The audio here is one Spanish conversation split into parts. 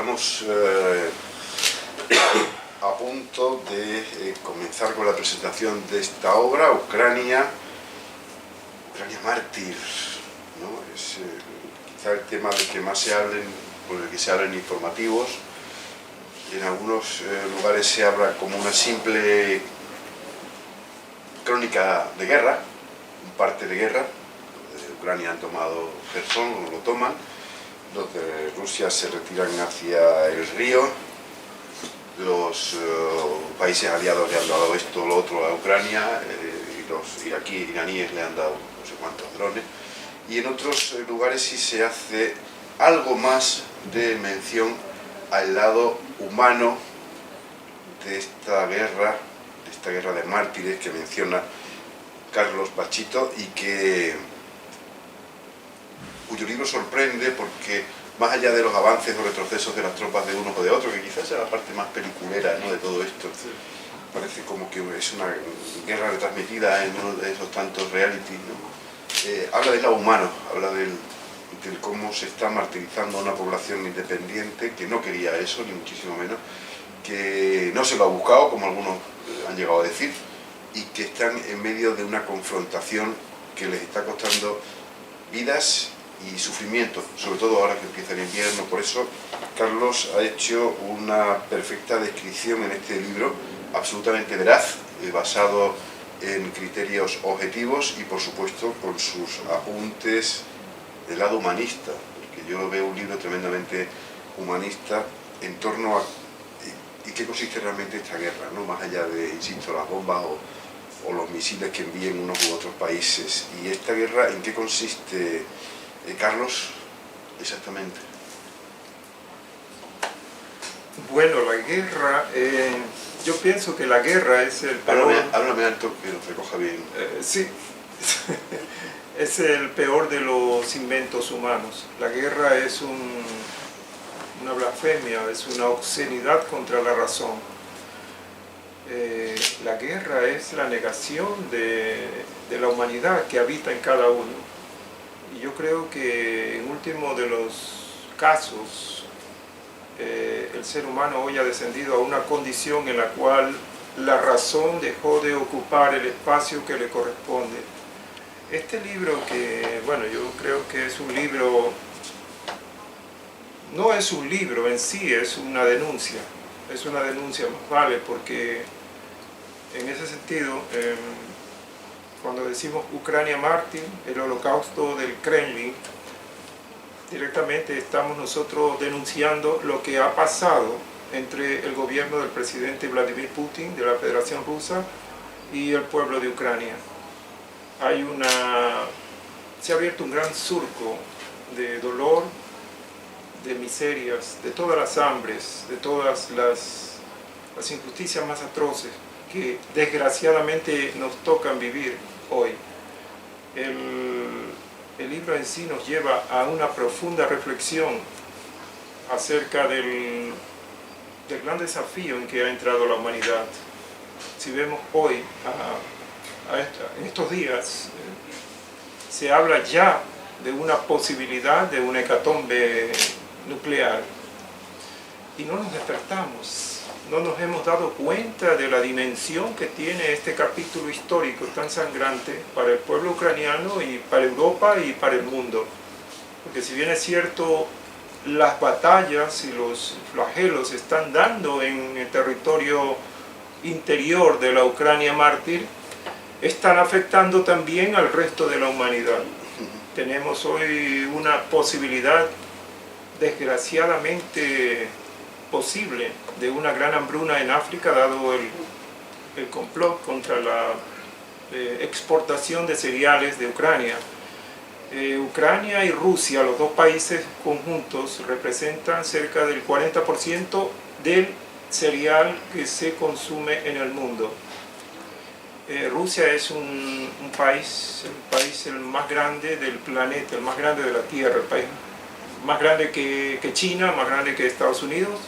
Estamos a punto de comenzar con la presentación de esta obra, Ucrania mártir, ¿no? Es quizá el tema del que más se hablen, por el que se hablen informativos. En algunos lugares se habla como una simple crónica de guerra, un parte de guerra. Ucrania han tomado Gerson, lo toman, los de Rusia se retiran hacia el río, los países aliados le han dado esto o lo otro a Ucrania, y los iraquíes, iraníes le han dado no sé cuántos drones, y en otros lugares sí se hace algo más de mención al lado humano de esta guerra de mártires que menciona Carlos Bachito, y cuyo libro sorprende porque, más allá de los avances o retrocesos de las tropas de uno o de otro, que quizás sea la parte más peliculera, ¿no?, de todo esto, parece como que es una guerra retransmitida en uno de esos tantos reality, ¿no? Habla del lado humano, habla del cómo se está martirizando a una población independiente que no quería eso, ni muchísimo menos, que no se lo ha buscado, como algunos han llegado a decir, y que están en medio de una confrontación que les está costando vidas y sufrimiento, sobre todo ahora que empieza el invierno. Por eso Carlos ha hecho una perfecta descripción en este libro, absolutamente veraz, basado en criterios objetivos y por supuesto con sus apuntes del lado humanista, porque yo veo un libro tremendamente humanista en torno a y qué consiste realmente esta guerra, ¿no?, más allá de, insisto, las bombas o los misiles que envíen unos u otros países. Y esta guerra, ¿en qué consiste, Carlos, exactamente? Bueno, la guerra, yo pienso que la guerra es el peor... Háblame alto, que lo recoja bien. Sí, es el peor de los inventos humanos. La guerra es una blasfemia, es una obscenidad contra la razón. La guerra es la negación de la humanidad que habita en cada uno. Y yo creo que en último de los casos, el ser humano hoy ha descendido a una condición en la cual la razón dejó de ocupar el espacio que le corresponde. Este libro que, bueno, yo creo que es un libro, no es un libro en sí, es una denuncia más vale, porque en ese sentido, cuando decimos Ucrania mártir, el holocausto del Kremlin, directamente estamos nosotros denunciando lo que ha pasado entre el gobierno del presidente Vladimir Putin de la Federación Rusa y el pueblo de Ucrania. Se ha abierto un gran surco de dolor, de miserias, de todas las hambres, de todas las injusticias más atroces que desgraciadamente nos tocan vivir hoy. El libro en sí nos lleva a una profunda reflexión acerca del gran desafío en que ha entrado la humanidad. Si vemos hoy, en estos días, se habla ya de una posibilidad de una hecatombe nuclear y no nos despertamos, no nos hemos dado cuenta de la dimensión que tiene este capítulo histórico tan sangrante para el pueblo ucraniano y para Europa y para el mundo. Porque si bien es cierto, las batallas y los flagelos se están dando en el territorio interior de la Ucrania mártir, están afectando también al resto de la humanidad. Tenemos hoy una posibilidad desgraciadamente posible de una gran hambruna en África, dado el complot contra la exportación de cereales de Ucrania. Ucrania y Rusia, los dos países conjuntos, representan cerca del 40% del cereal que se consume en el mundo. Rusia es un país el más grande del planeta, el más grande de la Tierra, el país más grande que China, más grande que Estados Unidos.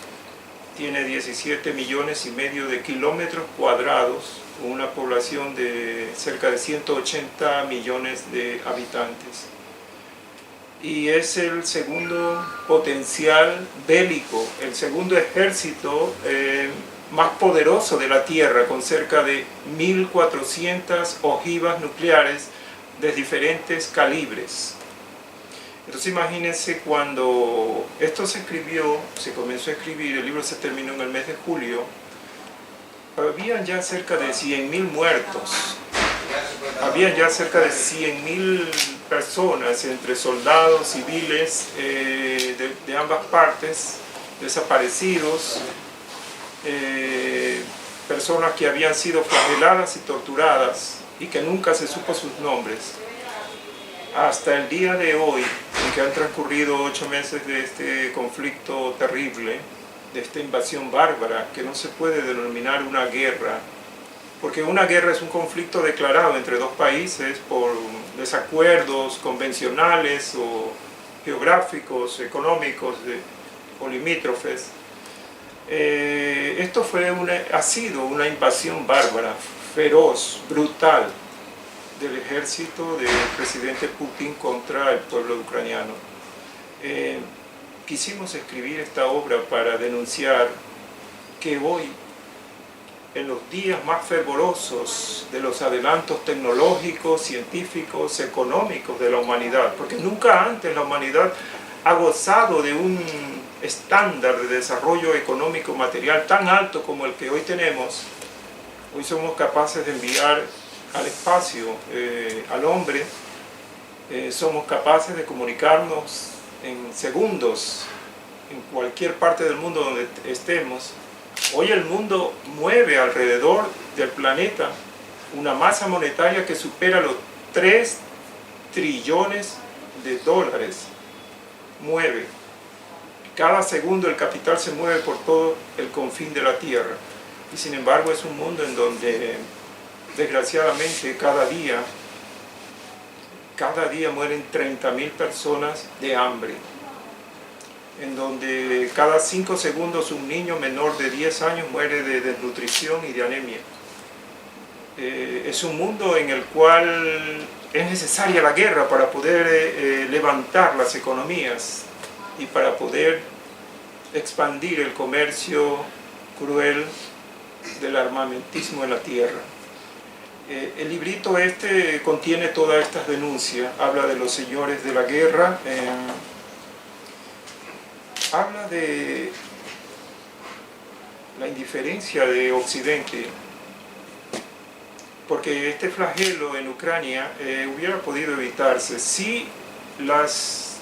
Tiene 17 millones y medio de kilómetros cuadrados, con una población de cerca de 180 millones de habitantes. y es el segundo potencial bélico, el segundo ejército más poderoso de la Tierra, con cerca de 1.400 ojivas nucleares de diferentes calibres. Entonces imagínense, cuando esto se comenzó a escribir, el libro se terminó en el mes de julio, habían ya cerca de 100.000 muertos, habían ya cerca de 100.000 personas, entre soldados, civiles, de ambas partes, desaparecidos, personas que habían sido flageladas y torturadas y que nunca se supo sus nombres. Hasta el día de hoy, en que han transcurrido 8 meses de este conflicto terrible, de esta invasión bárbara, que no se puede denominar una guerra, porque una guerra es un conflicto declarado entre dos países por desacuerdos convencionales o geográficos, económicos o limítrofes. Esto ha sido una invasión bárbara, feroz, brutal, del ejército del presidente Putin contra el pueblo ucraniano. Quisimos escribir esta obra para denunciar que hoy, en los días más fervorosos de los adelantos tecnológicos, científicos, económicos de la humanidad, porque nunca antes la humanidad ha gozado de un estándar de desarrollo económico material tan alto como el que hoy tenemos. Hoy somos capaces de enviar al espacio al hombre, somos capaces de comunicarnos en segundos en cualquier parte del mundo donde estemos. Hoy el mundo mueve alrededor del planeta una masa monetaria que supera los 3 trillones de dólares. Mueve. Cada segundo el capital se mueve por todo el confín de la Tierra. Y sin embargo es un mundo en donde, desgraciadamente, cada día mueren 30.000 personas de hambre, en donde cada 5 segundos un niño menor de 10 años muere de desnutrición y de anemia. Es un mundo en el cual es necesaria la guerra para poder levantar las economías y para poder expandir el comercio cruel del armamentismo en la tierra. El librito este contiene todas estas denuncias, habla de los señores de la guerra, habla de la indiferencia de Occidente, porque este flagelo en Ucrania hubiera podido evitarse si las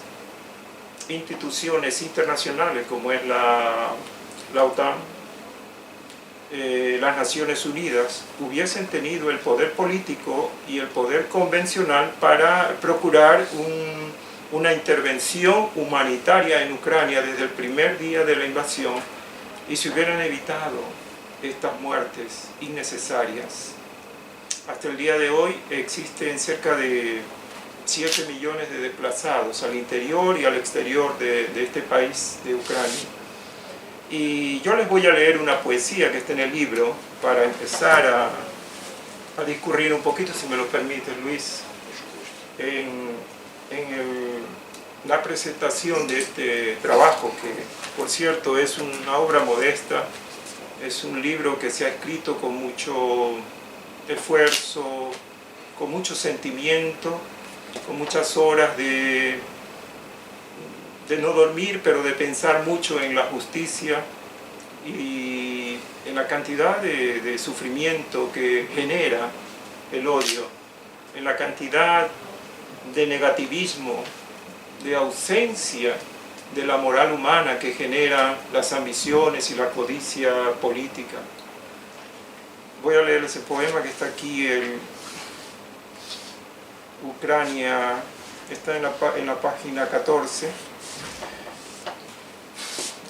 instituciones internacionales como es la OTAN, las Naciones Unidas, hubiesen tenido el poder político y el poder convencional para procurar una intervención humanitaria en Ucrania desde el primer día de la invasión, y se hubieran evitado estas muertes innecesarias. Hasta el día de hoy existen cerca de 7 millones de desplazados al interior y al exterior de este país, de Ucrania. Y yo les voy a leer una poesía que está en el libro para empezar a discurrir un poquito, si me lo permite, Luis, en la presentación de este trabajo, que por cierto es una obra modesta, es un libro que se ha escrito con mucho esfuerzo, con mucho sentimiento, con muchas horas de no dormir, pero de pensar mucho en la justicia y en la cantidad de sufrimiento que genera el odio, en la cantidad de negativismo, de ausencia de la moral humana que genera las ambiciones y la codicia política. Voy a leer ese poema que está aquí, el Ucrania, está en la página 14,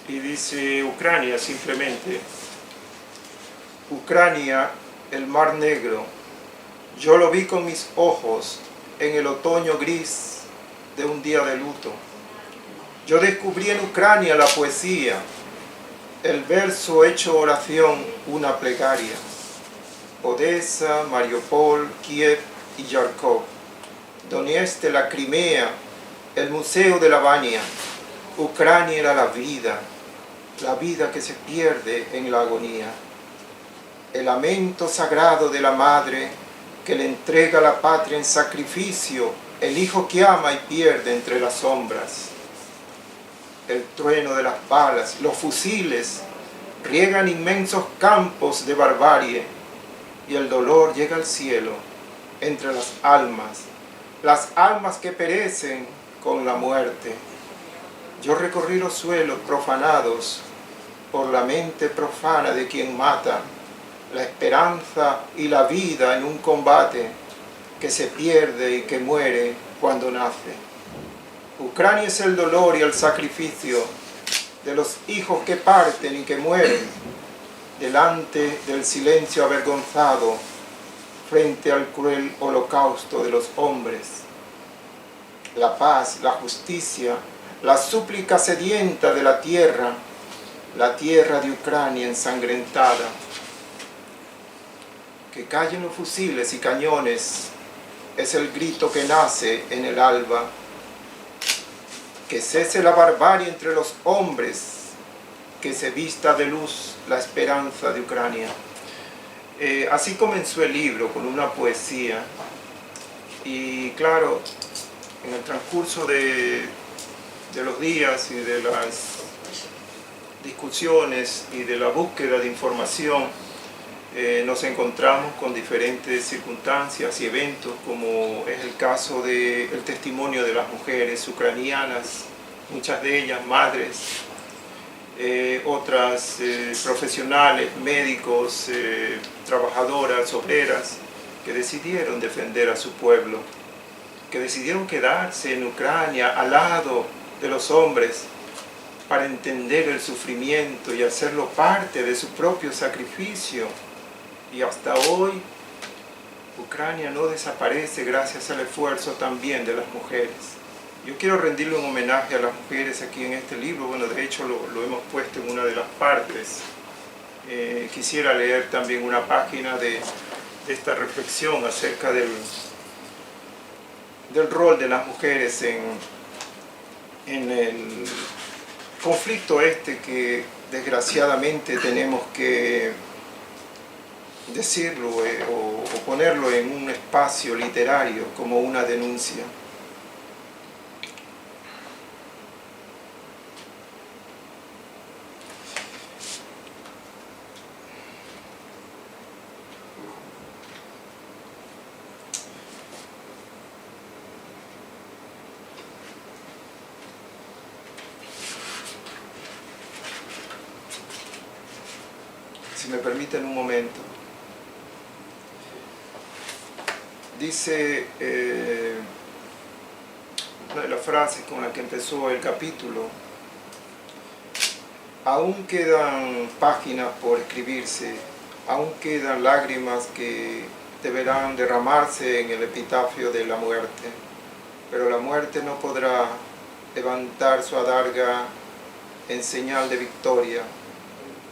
y dice Ucrania simplemente: Ucrania, el mar negro, yo lo vi con mis ojos en el otoño gris de un día de luto. Yo descubrí en Ucrania la poesía, el verso hecho oración, una plegaria. Odessa, Mariupol, Kiev y Yarkov, Donetsk, la Crimea, el Museo de Lavania. Ucrania era la vida que se pierde en la agonía. El lamento sagrado de la madre que le entrega a la patria en sacrificio, el hijo que ama y pierde entre las sombras. El trueno de las balas, los fusiles, riegan inmensos campos de barbarie, y el dolor llega al cielo entre las almas que perecen con la muerte. Yo recorrí los suelos profanados por la mente profana de quien mata la esperanza y la vida en un combate que se pierde y que muere cuando nace. Ucrania es el dolor y el sacrificio de los hijos que parten y que mueren delante del silencio avergonzado frente al cruel holocausto de los hombres. La paz, la justicia, la súplica sedienta de la tierra de Ucrania ensangrentada. Que callen los fusiles y cañones, es el grito que nace en el alba. Que cese la barbarie entre los hombres, que se vista de luz la esperanza de Ucrania. Así comenzó el libro, con una poesía. Y claro, en el transcurso de los días y de las discusiones y de la búsqueda de información, nos encontramos con diferentes circunstancias y eventos, como es el caso del testimonio de las mujeres ucranianas, muchas de ellas madres, otras profesionales, médicos, trabajadoras, obreras, que decidieron defender a su pueblo, que decidieron quedarse en Ucrania al lado de los hombres para entender el sufrimiento y hacerlo parte de su propio sacrificio. Y hasta hoy, Ucrania no desaparece gracias al esfuerzo también de las mujeres. Yo quiero rendirle un homenaje a las mujeres aquí en este libro. Bueno, de hecho lo hemos puesto en una de las partes. Quisiera leer también una página de esta reflexión acerca del rol de las mujeres en el conflicto que desgraciadamente tenemos que decirlo o ponerlo en un espacio literario como una denuncia. Si me permiten un momento. Dice una de las frases con la que empezó el capítulo: aún quedan páginas por escribirse, aún quedan lágrimas que deberán derramarse en el epitafio de la muerte, pero la muerte no podrá levantar su adarga en señal de victoria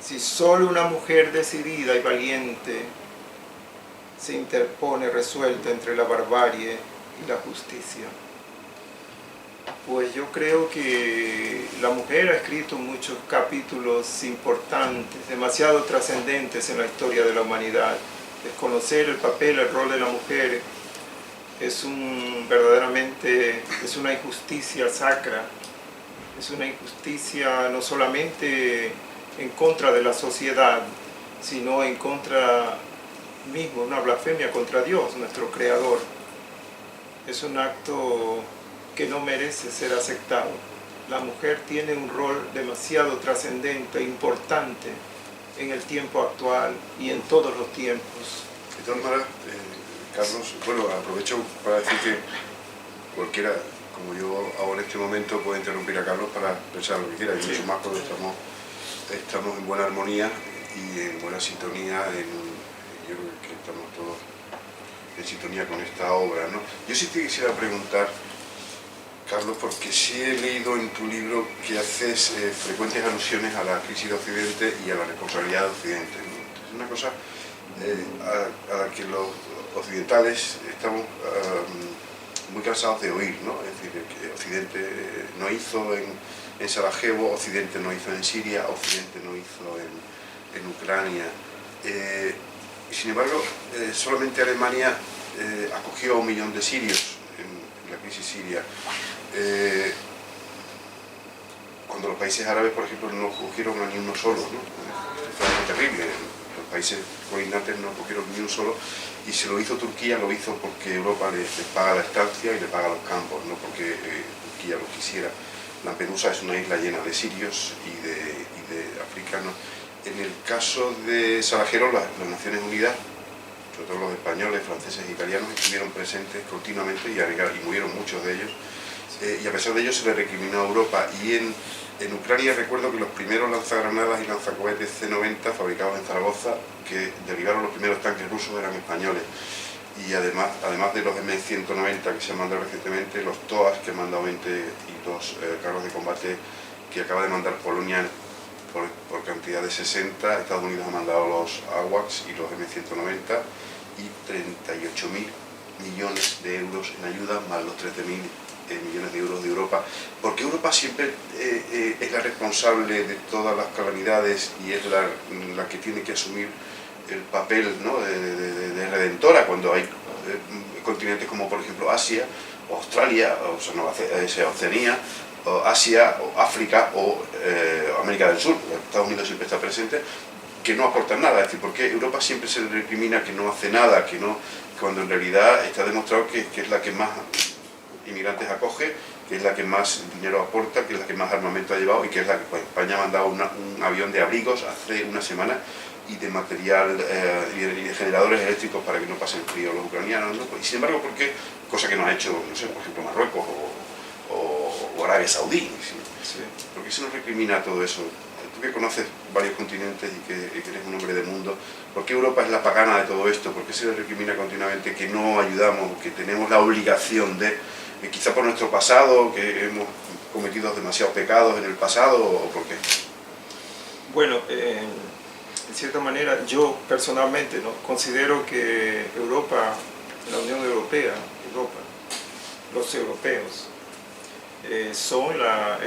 si solo una mujer decidida y valiente se interpone resuelta entre la barbarie y la justicia. Pues yo creo que la mujer ha escrito muchos capítulos importantes, demasiado trascendentes en la historia de la humanidad. Desconocer el papel, el rol de la mujer verdaderamente es una injusticia sacra, es una injusticia no solamente en contra de la sociedad, sino en contra mismo, una blasfemia contra Dios, nuestro Creador. Es un acto que no merece ser aceptado. La mujer tiene un rol demasiado trascendente e importante en el tiempo actual y en todos los tiempos. De todas maneras, Carlos, bueno, aprovecho para decir que cualquiera, como yo hago en este momento, puede interrumpir a Carlos para pensar lo que quiera, y mucho más cuando estamos en buena armonía y en buena sintonía, yo creo que estamos todos en sintonía con esta obra, ¿no? Yo sí te quisiera preguntar, Carlos, porque sí he leído en tu libro que haces frecuentes alusiones a la crisis de Occidente y a la responsabilidad de Occidente, ¿no? Es una cosa a la que los occidentales estamos muy cansados de oír, ¿no? Es decir, que Occidente no hizo en Sarajevo, Occidente no hizo en Siria, Occidente no hizo en Ucrania. Sin embargo, solamente Alemania acogió a 1 millón de sirios en la crisis siria. Cuando los países árabes, por ejemplo, no acogieron a ni uno solo, ¿no? Fue algo terrible. Los países colindantes no acogieron ni uno solo, y si lo hizo Turquía, lo hizo porque Europa les paga la estancia y le paga los campos, no porque Turquía lo quisiera. Lampedusa es una isla llena de sirios y de africanos. En el caso de Sarajevo, las Naciones Unidas, sobre todo los españoles, franceses e italianos, estuvieron presentes continuamente y murieron muchos de ellos. Y a pesar de ello se le recriminó a Europa. Y en Ucrania recuerdo que los primeros lanzagranadas y lanzacohetes C-90 fabricados en Zaragoza, que derribaron los primeros tanques rusos, eran españoles. Y además de los M190 que se han mandado recientemente, los TOAS que han mandado 20 y los carros de combate que acaba de mandar Polonia por cantidad de 60, Estados Unidos ha mandado los AWACS y los M190 y 38.000 millones de euros en ayuda, más los 13.000 millones de euros de Europa. Porque Europa siempre es la responsable de todas las calamidades y es la que tiene que asumir el papel, ¿no?, de redentora cuando hay continentes como por ejemplo Asia, o Australia, o Oceanía, o Asia, o África, o América del Sur. Estados Unidos siempre está presente, que no aportan nada. Es decir, porque Europa siempre se le recrimina que no hace nada, cuando en realidad está demostrado que es la que más inmigrantes acoge, que es la que más dinero aporta, que es la que más armamento ha llevado, y que es la que, pues, España ha mandado un avión de abrigos hace una semana y de material y de generadores eléctricos para que no pasen frío los ucranianos, ¿no? Y sin embargo, ¿por qué? Cosa que no ha hecho, no sé, por ejemplo, Marruecos o Arabia Saudí. ¿Sí? Sí. ¿Por qué se nos recrimina todo eso? Tú que conoces varios continentes y que eres un hombre de mundo, ¿por qué Europa es la pagana de todo esto? ¿Por qué se nos recrimina continuamente que no ayudamos, que tenemos la obligación de, quizá por nuestro pasado, que hemos cometido demasiados pecados en el pasado, o por qué? Bueno, en cierta manera, yo personalmente, ¿no?, considero que Europa, la Unión Europea, los europeos, son la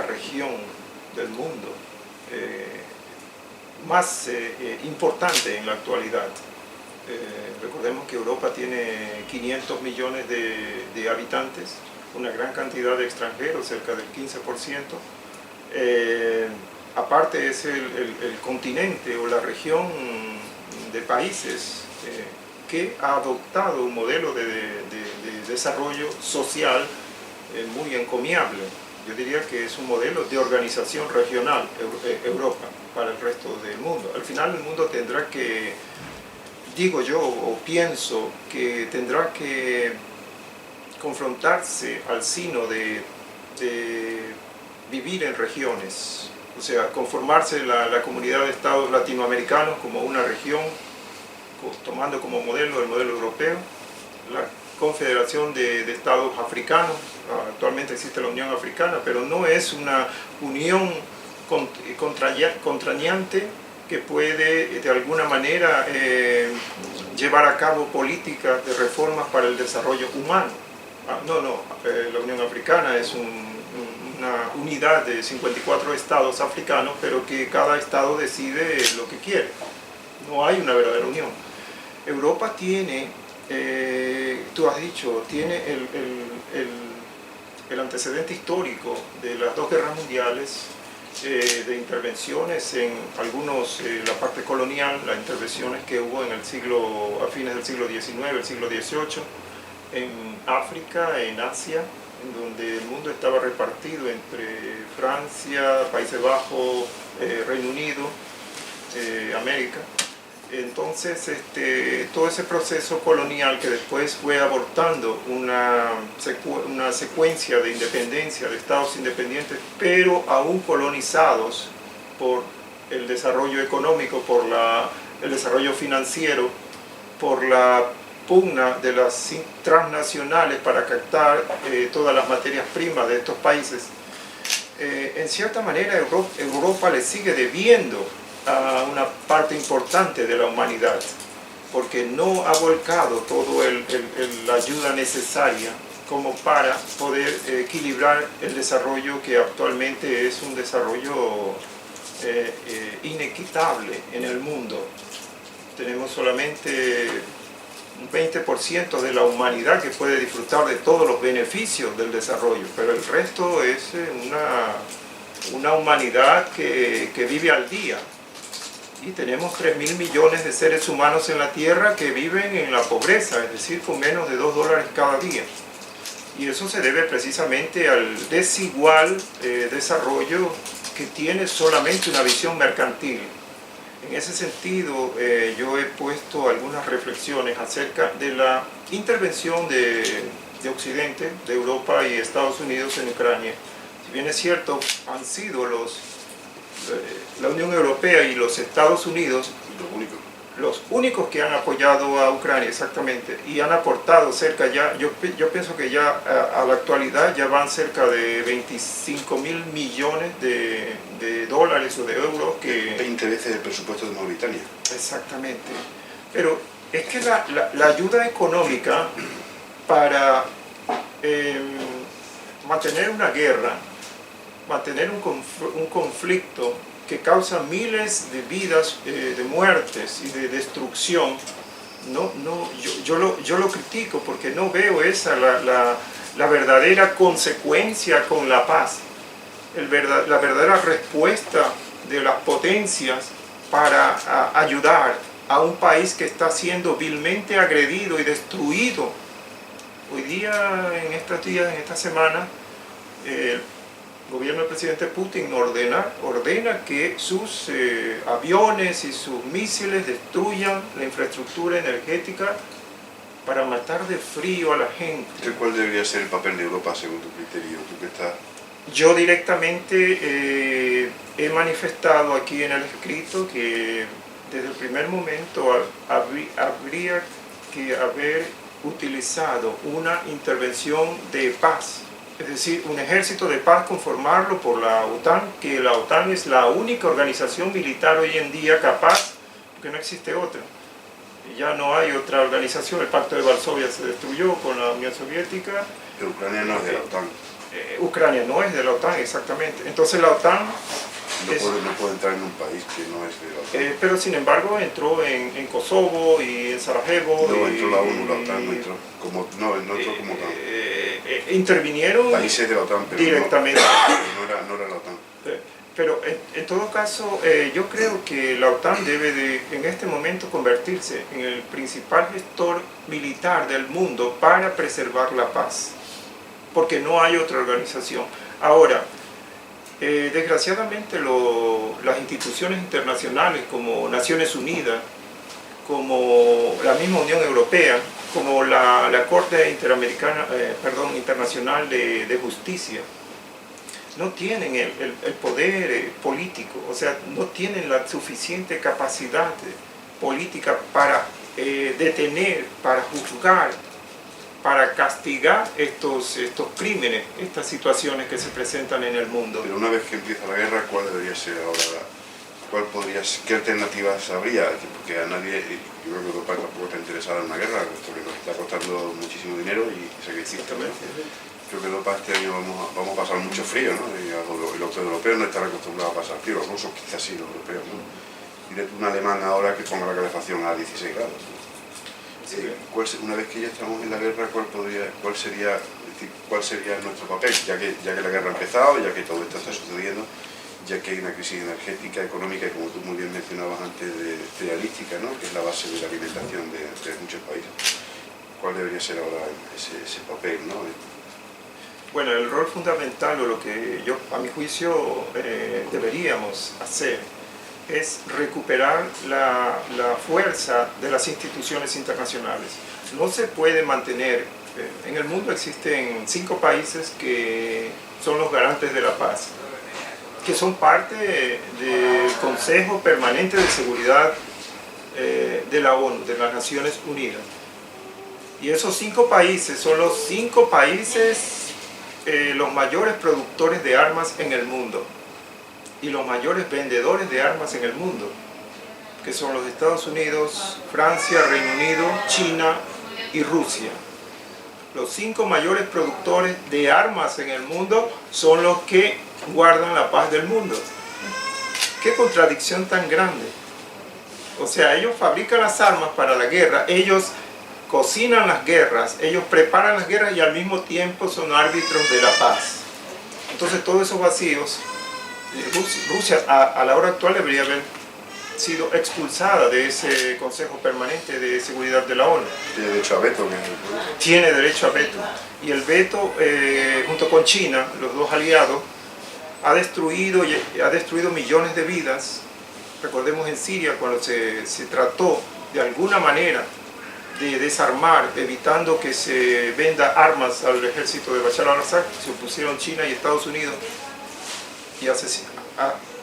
región del mundo más importante en la actualidad. Recordemos que Europa tiene 500 millones de habitantes, una gran cantidad de extranjeros, cerca del 15%. Aparte es el continente o la región de países que ha adoptado un modelo de desarrollo social muy encomiable. Yo diría que es un modelo de organización regional, Europa, para el resto del mundo. Al final el mundo tendrá que, digo yo, o pienso que tendrá que confrontarse al sino de vivir en regiones. O sea, conformarse la comunidad de estados latinoamericanos como una región, tomando como modelo el modelo europeo, la Confederación de Estados Africanos. Actualmente existe la Unión Africana, pero no es una unión contrañante que puede de alguna manera llevar a cabo políticas de reformas para el desarrollo humano. La Unión Africana es una unidad de 54 estados africanos, pero que cada estado decide lo que quiere. No hay una verdadera unión. Europa tiene, tú has dicho, tiene el antecedente histórico de las dos guerras mundiales, de intervenciones en algunos, la parte colonial, las intervenciones que hubo en el siglo, a fines del siglo XIX, el siglo XVIII, en África, en Asia, en donde el mundo estaba repartido entre Francia, Países Bajos, Reino Unido, América. Entonces, todo ese proceso colonial que después fue abortando una secuencia de independencia, de estados independientes, pero aún colonizados por el desarrollo económico, por el desarrollo financiero, por la pugna de las transnacionales para captar todas las materias primas de estos países. En cierta manera, Europa le sigue debiendo a una parte importante de la humanidad, porque no ha volcado toda la ayuda necesaria como para poder equilibrar el desarrollo que actualmente es un desarrollo inequitable en el mundo. Tenemos solamente un 20% de la humanidad que puede disfrutar de todos los beneficios del desarrollo, pero el resto es una humanidad que vive al día. Y tenemos 3.000 millones de seres humanos en la Tierra que viven en la pobreza, es decir, con menos de $2 cada día. Y eso se debe precisamente al desigual desarrollo que tiene solamente una visión mercantil. En ese sentido, yo he puesto algunas reflexiones acerca de la intervención de Occidente, de Europa y Estados Unidos en Ucrania. Si bien es cierto, han sido la Unión Europea y los Estados Unidos los únicos que han apoyado a Ucrania, exactamente, y han aportado cerca ya, yo pienso que ya a la actualidad ya van cerca de 25.000 millones de dólares o de euros. 20 veces el presupuesto de Mauritania. Exactamente. Pero es que la ayuda económica para mantener una guerra, mantener un conflicto que causa miles de vidas, de muertes y de destrucción, yo lo critico porque no veo esa la verdadera consecuencia con la paz, la verdadera respuesta de las potencias para ayudar a un país que está siendo vilmente agredido y destruido. Hoy día, en estos días, en esta semana, el gobierno del presidente Putin ordena que sus aviones y sus misiles destruyan la infraestructura energética para matar de frío a la gente. ¿Cuál debería ser el papel de Europa según tu criterio? ¿Tú qué estás? Yo directamente he manifestado aquí en el escrito que desde el primer momento habría que haber utilizado una intervención de paz. Es decir, un ejército de paz, conformarlo por la OTAN, que la OTAN es la única organización militar hoy en día capaz, porque no existe otra. Ya no hay otra organización, el Pacto de Varsovia se destruyó con la Unión Soviética. Pero Ucrania no es de la OTAN. Ucrania no es de la OTAN, exactamente. Entonces la OTAN no puede entrar en un país que no es de la OTAN. Pero sin embargo entró en Kosovo y en Sarajevo. No entró la ONU, la OTAN no entró como OTAN. Intervinieron países de la OTAN, pero directamente. No era la OTAN. Pero en todo caso, yo creo que la OTAN debe en este momento convertirse en el principal gestor militar del mundo para preservar la paz, porque no hay otra organización. Ahora, desgraciadamente las instituciones internacionales como Naciones Unidas, como la misma Unión Europea, como la Corte Internacional de Justicia, no tienen el poder político, o sea, no tienen la suficiente capacidad política para detener, para juzgar, para castigar estos crímenes, estas situaciones que se presentan en el mundo. Pero una vez que empieza la guerra, ¿cuál debería ser ahora? ¿Qué alternativas habría? Porque a nadie, yo creo que Europa tampoco está interesada en una guerra, porque nos está costando muchísimo dinero y sacrificios también. Creo que Europa este año vamos a pasar mucho frío, ¿no? Y los europeos no están acostumbrados a pasar frío, los rusos quizás sí, los europeos no. Dile tú un alemán ahora que ponga la calefacción a 16 grados. Sí. Una vez que ya estamos en la guerra, ¿cuál sería nuestro papel? Ya que la guerra ha empezado, ya que todo esto está sucediendo, ya que hay una crisis energética, económica y, como tú muy bien mencionabas antes, cerealística, ¿no? Que es la base de la alimentación de muchos países. ¿Cuál debería ser ahora ese papel, ¿no? Bueno, el rol fundamental, o lo que yo, a mi juicio, deberíamos hacer, es recuperar la fuerza de las instituciones internacionales. No se puede mantener, en el mundo existen 5 países que son los garantes de la paz, que son parte del Consejo Permanente de Seguridad de la ONU, de las Naciones Unidas. Y esos 5 países son los 5 países los mayores productores de armas en el mundo y los mayores vendedores de armas en el mundo, que son los Estados Unidos, Francia, Reino Unido, China y Rusia. Los 5 mayores productores de armas en el mundo son los que guardan la paz del mundo. ¡Qué contradicción tan grande! O sea, ellos fabrican las armas para la guerra, ellos cocinan las guerras, ellos preparan las guerras y al mismo tiempo son árbitros de la paz. Entonces todos esos vacíos, Rusia a la hora actual debería haber sido expulsada de ese Consejo Permanente de Seguridad de la ONU. Tiene derecho a veto. Tiene derecho a veto. Y el veto, junto con China, los dos aliados, ha destruido millones de vidas. Recordemos en Siria cuando se trató de alguna manera de desarmar, evitando que se venda armas al ejército de Bashar al-Assad, se opusieron China y Estados Unidos y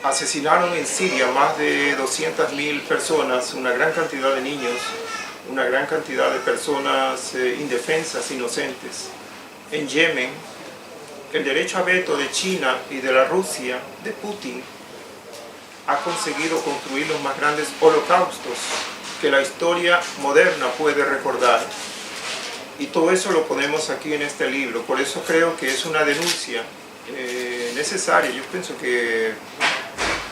asesinaron en Siria más de 200.000 personas, una gran cantidad de niños, una gran cantidad de personas indefensas, inocentes. En Yemen, el derecho a veto de China y de la Rusia, de Putin, ha conseguido construir los más grandes holocaustos que la historia moderna puede recordar. Y todo eso lo ponemos aquí en este libro. Por eso creo que es una denuncia necesaria. Yo pienso que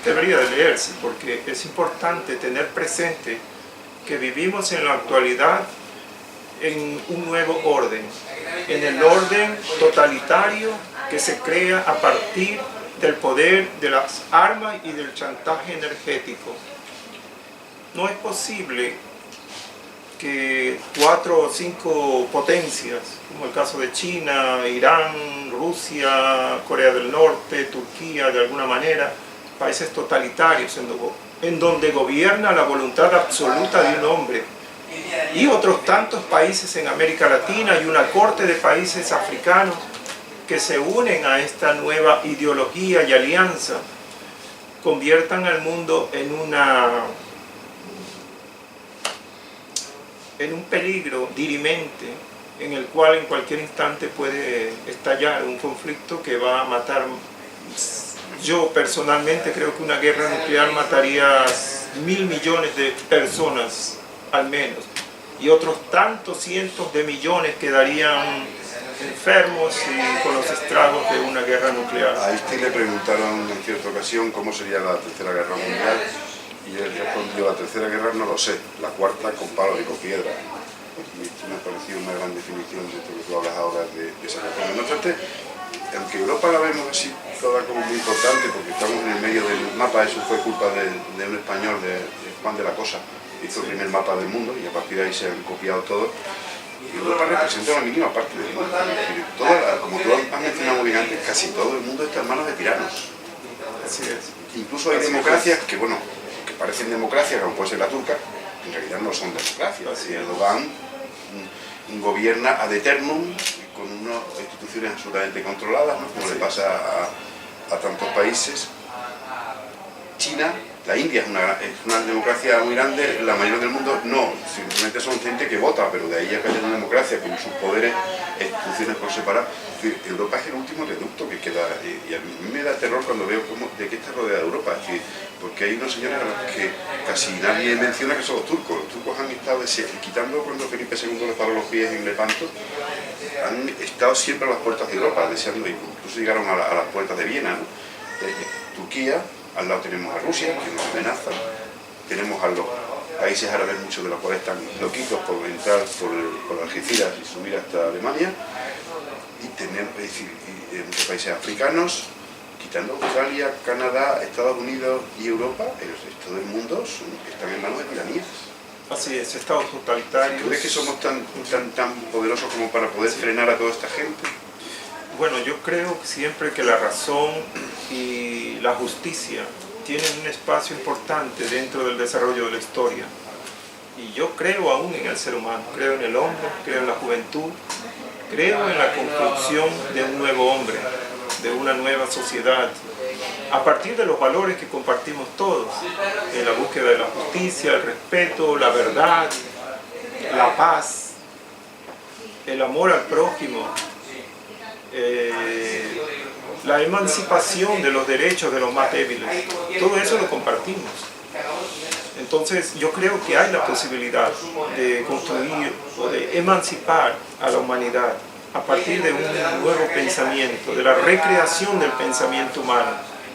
debería de leerse, porque es importante tener presente que vivimos en la actualidad en un nuevo orden, en el orden totalitario que se crea a partir del poder de las armas y del chantaje energético. No es posible que 4 o 5 potencias, como el caso de China, Irán, Rusia, Corea del Norte, Turquía, de alguna manera, países totalitarios en donde gobierna la voluntad absoluta de un hombre, y otros tantos países en América Latina y una corte de países africanos que se unen a esta nueva ideología y alianza, conviertan al mundo en un peligro dirimente en el cual en cualquier instante puede estallar un conflicto que va a matar. Yo personalmente creo que una guerra nuclear mataría 1.000 millones de personas al menos, y otros tantos cientos de millones quedarían enfermos y con los estragos de una guerra nuclear. A Einstein le preguntaron en cierta ocasión cómo sería la tercera guerra mundial, y él respondió: la tercera guerra no lo sé, la cuarta con palos y con piedra. Me ha parecido una gran definición de esto que tú hablas ahora de esa guerra. No obstante, aunque Europa la vemos así toda como muy importante, porque estamos en el medio del mapa, eso fue culpa de un español, de Juan de la Cosa, hizo el primer mapa del mundo y a partir de ahí se han copiado todos. Europa representa una mínima parte del mundo. Como tú has mencionado muy bien antes, casi todo el mundo está en manos de tiranos. Así es. Incluso hay democracias que, bueno, que parecen democracias, como puede ser la turca, en realidad no son democracias. Así Erdogan gobierna ad eternum con unas instituciones absolutamente controladas, ¿no? Como le pasa a tantos países. China, la India es una democracia muy grande, la mayoría del mundo no, simplemente son gente que vota, pero de ahí a que haya una democracia con sus poderes, instituciones por separado. Europa es el último reducto que queda, y a mí me da terror cuando veo de qué está rodeada Europa, es decir, porque hay unos señores a los que casi nadie menciona, que son los turcos. Los turcos han estado, quitando cuando Felipe II les paró los pies en Lepanto, han estado siempre a las puertas de Europa, deseando, incluso llegaron a las puertas de Viena, ¿no? Turquía, al lado tenemos a Rusia, que nos amenaza, tenemos a los países árabes, muchos de los cuales están loquitos por entrar por Algeciras y subir hasta Alemania, y tenemos, es decir, muchos países africanos, quitando Australia, Canadá, Estados Unidos y Europa, el resto del mundo están en manos de tiranías. Así es, estados totalitarios. ¿Tú crees que somos tan poderosos como para poder frenar a toda esta gente? Bueno, yo creo siempre que la razón y la justicia tienen un espacio importante dentro del desarrollo de la historia. Y yo creo aún en el ser humano, creo en el hombre, creo en la juventud, creo en la construcción de un nuevo hombre, de una nueva sociedad, a partir de los valores que compartimos todos, en la búsqueda de la justicia, el respeto, la verdad, la paz, el amor al prójimo, la emancipación de los derechos de los más débiles. Todo eso lo compartimos. Entonces yo creo que hay la posibilidad de construir o de emancipar a la humanidad a partir de un nuevo pensamiento, de la recreación del pensamiento humano,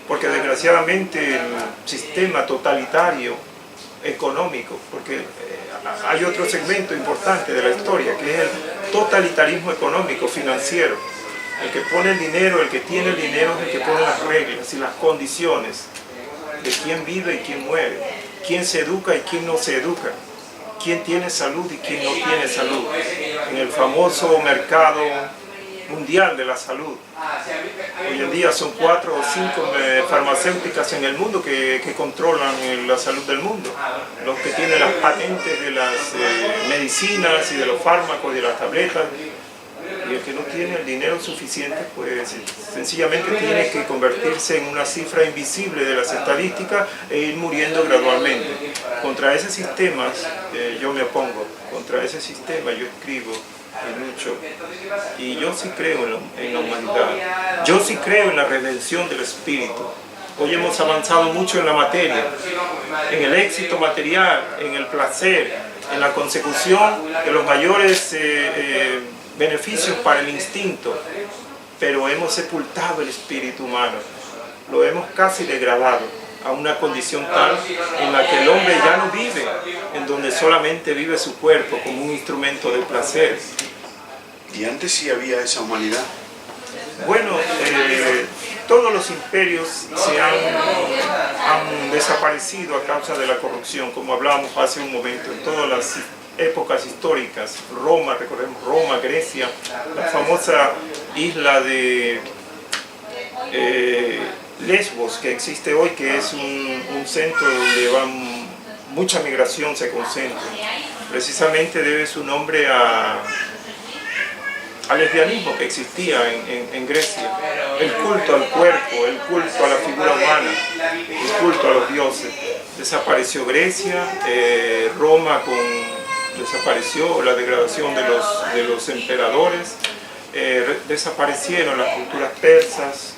porque desgraciadamente el sistema totalitario económico, porque hay otro segmento importante de la historia, que es el totalitarismo económico, financiero. El que pone el dinero, el que tiene el dinero es el que pone las reglas y las condiciones de quién vive y quién muere, quién se educa y quién no se educa, quién tiene salud y quién no tiene salud, en el famoso mercado mundial de la salud. Hoy en día son 4 o 5 farmacéuticas en el mundo que controlan la salud del mundo. Los que tienen las patentes de las medicinas y de los fármacos y de las tabletas. Y el que no tiene el dinero suficiente, pues sencillamente tiene que convertirse en una cifra invisible de las estadísticas e ir muriendo gradualmente. Contra ese sistema yo me opongo, contra ese sistema yo escribo y lucho. Y yo sí creo en la humanidad, yo sí creo en la redención del espíritu. Hoy hemos avanzado mucho en la materia, en el éxito material, en el placer, en la consecución de los mayores beneficios para el instinto, pero hemos sepultado el espíritu humano, lo hemos casi degradado a una condición tal en la que el hombre ya no vive, en donde solamente vive su cuerpo como un instrumento de placer. ¿Y antes sí había esa humanidad? Bueno, todos los imperios se han desaparecido a causa de la corrupción, como hablábamos hace un momento, en todas las épocas históricas. Roma, recordemos Roma, Grecia, la famosa isla de Lesbos que existe hoy, que es un centro donde mucha migración se concentra. Precisamente debe su nombre al lesbianismo que existía en Grecia, el culto al cuerpo, el culto a la figura humana, el culto a los dioses. Desapareció Grecia, Roma desapareció, la degradación de los emperadores, desaparecieron las culturas persas,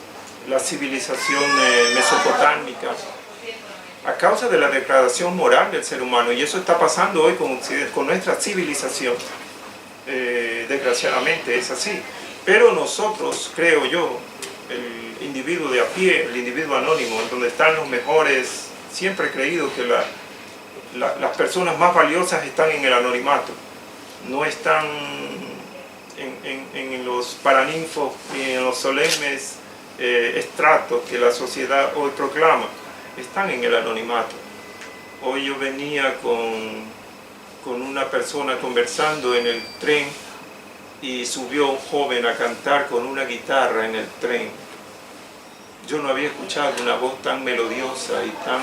la civilización mesopotámica, a causa de la degradación moral del ser humano, y eso está pasando hoy con nuestra civilización. Desgraciadamente es así, pero nosotros, creo yo, el individuo de a pie, el individuo anónimo, en donde están los mejores, siempre he creído que las personas más valiosas están en el anonimato, no están en los paraninfos ni en los solemnes estratos que la sociedad hoy proclama, están en el anonimato. Hoy yo venía con una persona conversando en el tren y subió un joven a cantar con una guitarra en el tren. Yo no había escuchado una voz tan melodiosa y tan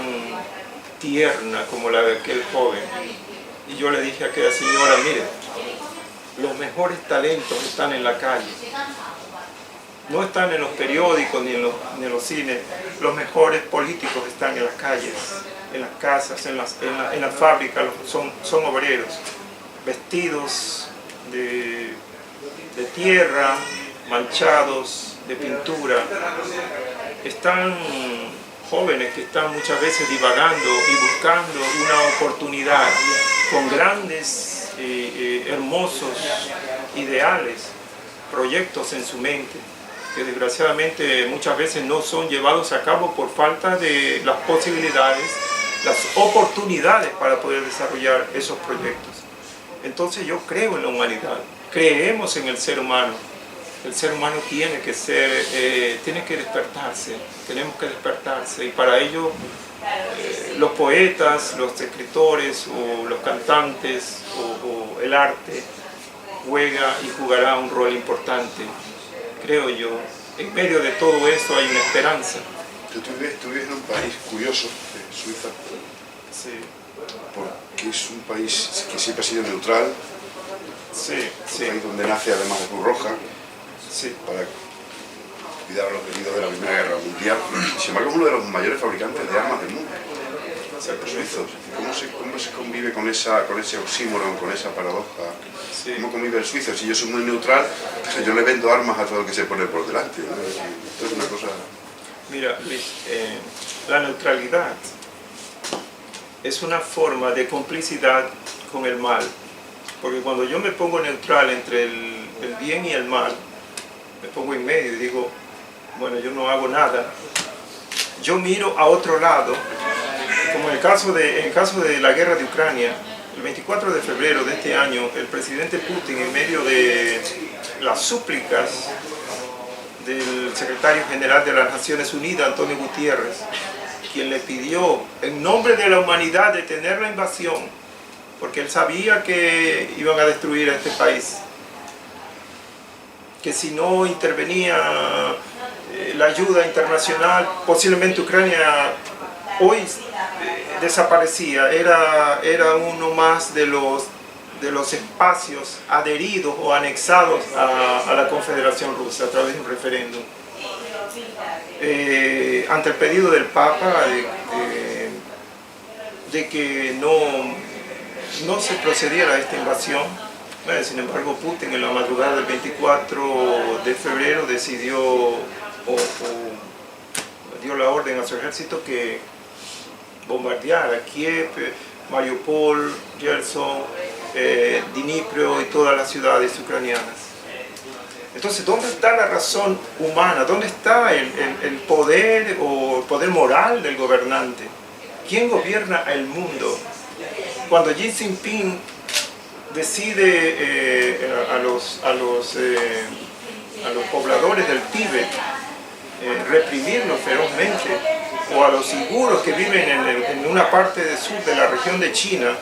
tierna como la de aquel joven. Y yo le dije a aquella señora, mire, los mejores talentos están en la calle. No están en los periódicos ni en los cines. Los mejores políticos están en las calles, en las casas, en las fábricas. Son obreros, vestidos de tierra, manchados de pintura. Están jóvenes que están muchas veces divagando y buscando una oportunidad con grandes, hermosos ideales, proyectos en su mente, que desgraciadamente muchas veces no son llevados a cabo por falta de las posibilidades, las oportunidades para poder desarrollar esos proyectos. Entonces yo creo en la humanidad, creemos en el ser humano. El ser humano tiene que despertarse, tenemos que despertarse, y para ello los poetas, los escritores o los cantantes o el arte juega y jugará un rol importante, creo yo. En medio de todo eso hay una esperanza. Tú vives en un país curioso, Suiza, Sí. porque es un país que siempre ha sido neutral, Sí, un país donde nace además la Cruz Roja, sí. para cuidar a los heridos de la Primera Guerra Mundial. Sin embargo, es uno de los mayores fabricantes de armas del mundo, los suizos. ¿Cómo se convive con ese oxímoron, con esa paradoja? Sí. ¿Cómo convive el suizo? Si yo soy muy neutral, yo le vendo armas a todo el que se pone por delante, ¿no? Esto es una cosa... Mira, la neutralidad es una forma de complicidad con el mal, porque cuando yo me pongo neutral entre el bien y el mal, me pongo en medio y digo, bueno, yo no hago nada, yo miro a otro lado, como en el caso de la guerra de Ucrania. El 24 de febrero de este año, el presidente Putin, en medio de las súplicas del secretario general de las Naciones Unidas, Antonio Guterres, quien le pidió en nombre de la humanidad detener la invasión, porque él sabía que iban a destruir a este país, que si no intervenía la ayuda internacional, posiblemente Ucrania hoy desaparecía, era uno más de los espacios adheridos o anexados a la Confederación Rusa a través de un referéndum. Ante el pedido del Papa de que no se procediera a esta invasión, sin embargo Putin en la madrugada del 24 de febrero decidió o dio la orden a su ejército que bombardeara Kiev, Mariupol, Gerson, Dnipro y todas las ciudades ucranianas. Entonces, ¿dónde está la razón humana? ¿Dónde está el poder o el poder moral del gobernante? ¿Quién gobierna el mundo? Cuando Xi Jinping decide a los pobladores del Tíbet reprimirlos ferozmente, o a los uiguros que viven en una parte del sur de la región de China,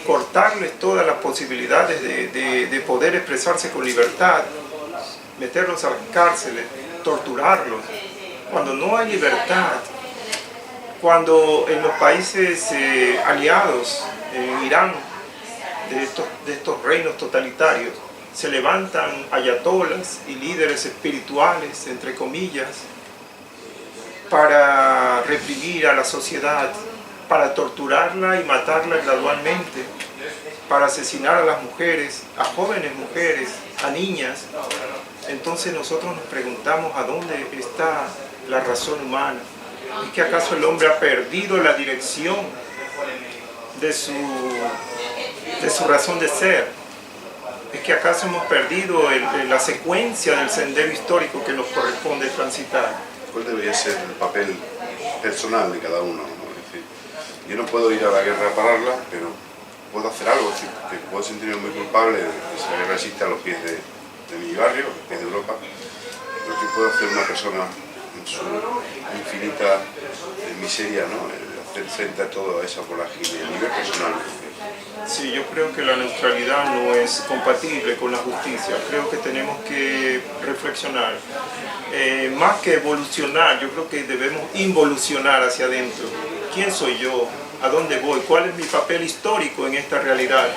cortarles todas las posibilidades de poder expresarse con libertad, meterlos a las cárceles, torturarlos. Cuando no hay libertad, cuando en los países aliados, en Irán, de estos reinos totalitarios, se levantan ayatolas y líderes espirituales, entre comillas, para reprimir a la sociedad, para torturarla y matarla gradualmente, para asesinar a las mujeres, a jóvenes mujeres, a niñas. Entonces nosotros nos preguntamos a dónde está la razón humana. ¿Es que acaso el hombre ha perdido la dirección de su razón de ser? ¿Es que acaso hemos perdido la secuencia del sendero histórico que nos corresponde transitar? ¿Cuál debería ser el papel personal de cada uno? ¿No? Es decir, yo no puedo ir a la guerra a pararla, pero puedo hacer algo, es decir, que puedo sentirme muy culpable de que esa guerra existe a los pies de mi barrio, a los pies de Europa. Lo que puede hacer una persona en su infinita miseria, ¿no? Hacer frente a toda esa vorágine a nivel personal. Sí, yo creo que la neutralidad no es compatible con la justicia. Creo que tenemos que reflexionar. Más que evolucionar, yo creo que debemos involucionar hacia adentro. ¿Quién soy yo? ¿A dónde voy? ¿Cuál es mi papel histórico en esta realidad?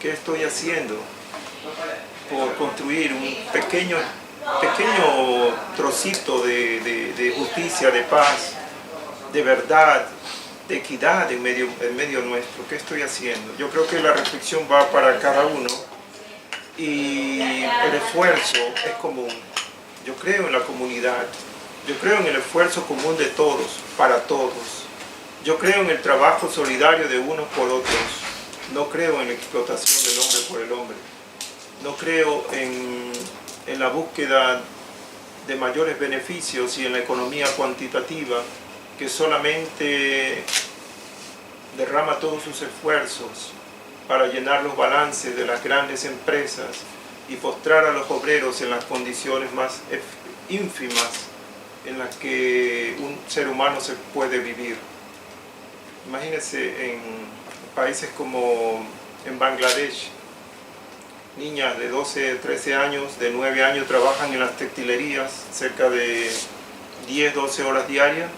¿Qué estoy haciendo por construir un pequeño trocito de justicia, de paz, de verdad, de equidad en medio nuestro? ¿Qué estoy haciendo? Yo creo que la reflexión va para cada uno y el esfuerzo es común. Yo creo en la comunidad, yo creo en el esfuerzo común de todos, para todos. Yo creo en el trabajo solidario de unos por otros. No creo en la explotación del hombre por el hombre. No creo en la búsqueda de mayores beneficios y en la economía cuantitativa que solamente derrama todos sus esfuerzos para llenar los balances de las grandes empresas y postrar a los obreros en las condiciones más ínfimas en las que un ser humano se puede vivir. Imagínense en países como en Bangladesh, niñas de 12, 13 años, de 9 años trabajan en las textilerías cerca de 10, 12 horas diarias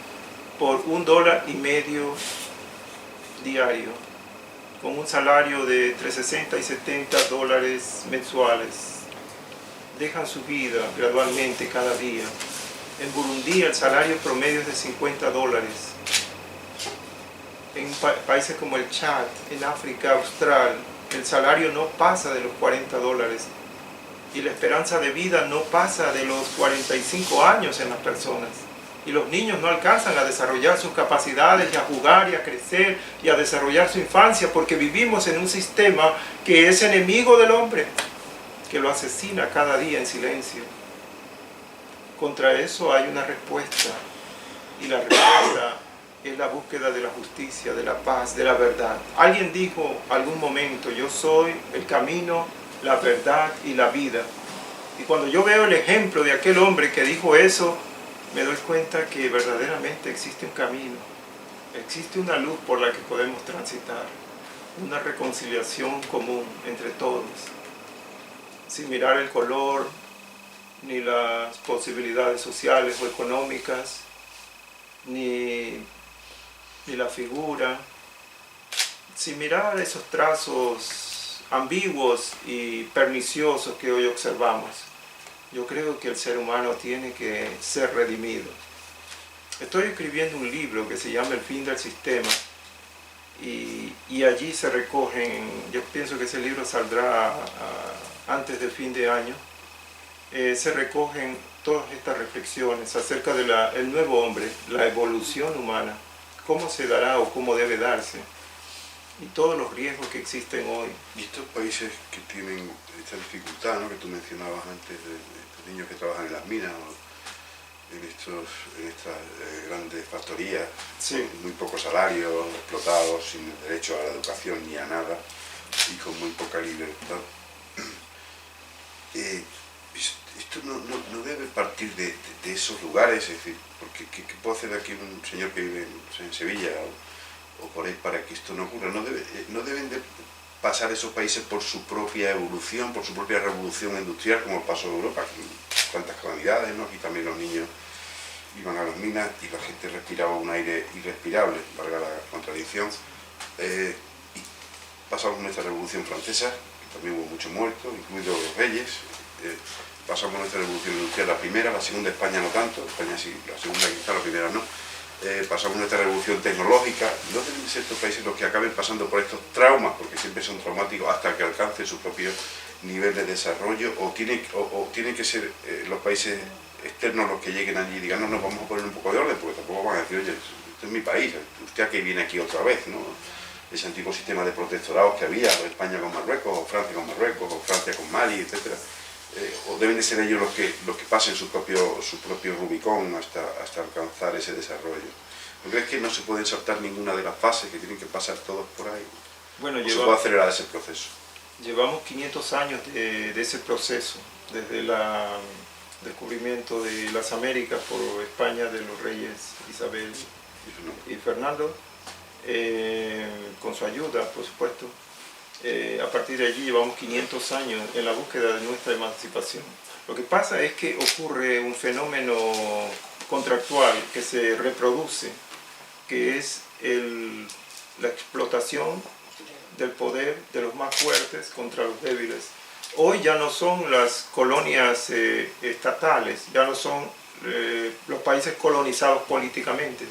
por $1.50 diario, con un salario de entre 60 y 70 dólares mensuales. Dejan su vida gradualmente cada día. En Burundi el salario promedio es de 50 dólares. En países como el Chad, en África Austral, el salario no pasa de los 40 dólares y la esperanza de vida no pasa de los 45 años en las personas. Y los niños no alcanzan a desarrollar sus capacidades y a jugar y a crecer y a desarrollar su infancia porque vivimos en un sistema que es enemigo del hombre, que lo asesina cada día en silencio. Contra eso hay una respuesta, y la respuesta es la búsqueda de la justicia, de la paz, de la verdad. Alguien dijo algún momento: yo soy el camino, la verdad y la vida. Y cuando yo veo el ejemplo de aquel hombre que dijo eso, me doy cuenta que verdaderamente existe un camino, existe una luz por la que podemos transitar, una reconciliación común entre todos, sin mirar el color, ni las posibilidades sociales o económicas, ni la figura, sin mirar esos trazos ambiguos y perniciosos que hoy observamos. Yo creo que el ser humano tiene que ser redimido. Estoy escribiendo un libro que se llama El fin del sistema, y allí se recogen, yo pienso que ese libro saldrá antes del fin de año, se recogen todas estas reflexiones acerca del nuevo hombre, la evolución humana, cómo se dará o cómo debe darse, y todos los riesgos que existen hoy. Y estos países que tienen esta dificultad, ¿no?, que tú mencionabas antes, de estos niños que trabajan en las minas o en estas grandes factorías, Sí, con muy poco salario, explotados, sin derecho a la educación ni a nada, y con muy poca libertad. Esto no debe partir de esos lugares, es decir, porque ¿qué puede hacer aquí un señor que vive en Sevilla o por ahí para que esto no ocurra? No deben de pasar esos países por su propia evolución, por su propia revolución industrial, como pasó en Europa, cuántas calamidades, ¿no? Aquí también los niños iban a las minas y la gente respiraba un aire irrespirable, valga la contradicción. Y pasamos nuestra revolución francesa, que también hubo muchos muertos, incluidos los reyes. Pasamos nuestra revolución industrial, la primera, la segunda España no tanto, España sí, la segunda quizá, la primera no. Pasamos nuestra revolución tecnológica. No deben ser estos países los que acaben pasando por estos traumas, porque siempre son traumáticos, hasta que alcancen su propio nivel de desarrollo, o tienen que ser los países externos los que lleguen allí y digan: no, nos vamos a poner un poco de orden, porque tampoco van a decir: oye, este es mi país, usted a qué viene aquí otra vez, ¿no? Ese antiguo sistema de protectorados que había, o España con Marruecos, o Francia con Marruecos, o Francia con Mali, etcétera. O deben de ser ellos los que pasen su propio Rubicón hasta alcanzar ese desarrollo. ¿No crees que no se pueden saltar ninguna de las fases, que tienen que pasar todos por ahí? bueno, ¿O se puede acelerar ese proceso? llevamos 500 años de ese proceso, desde el descubrimiento de las Américas por España, de los reyes Isabel y Fernando, con su ayuda, por supuesto. A partir de allí llevamos 500 años en la búsqueda de nuestra emancipación. Lo que pasa es que ocurre un fenómeno contractual que se reproduce, que es la explotación del poder de los más fuertes contra los débiles. Hoy ya no son las colonias estatales, ya no son los países colonizados políticamente.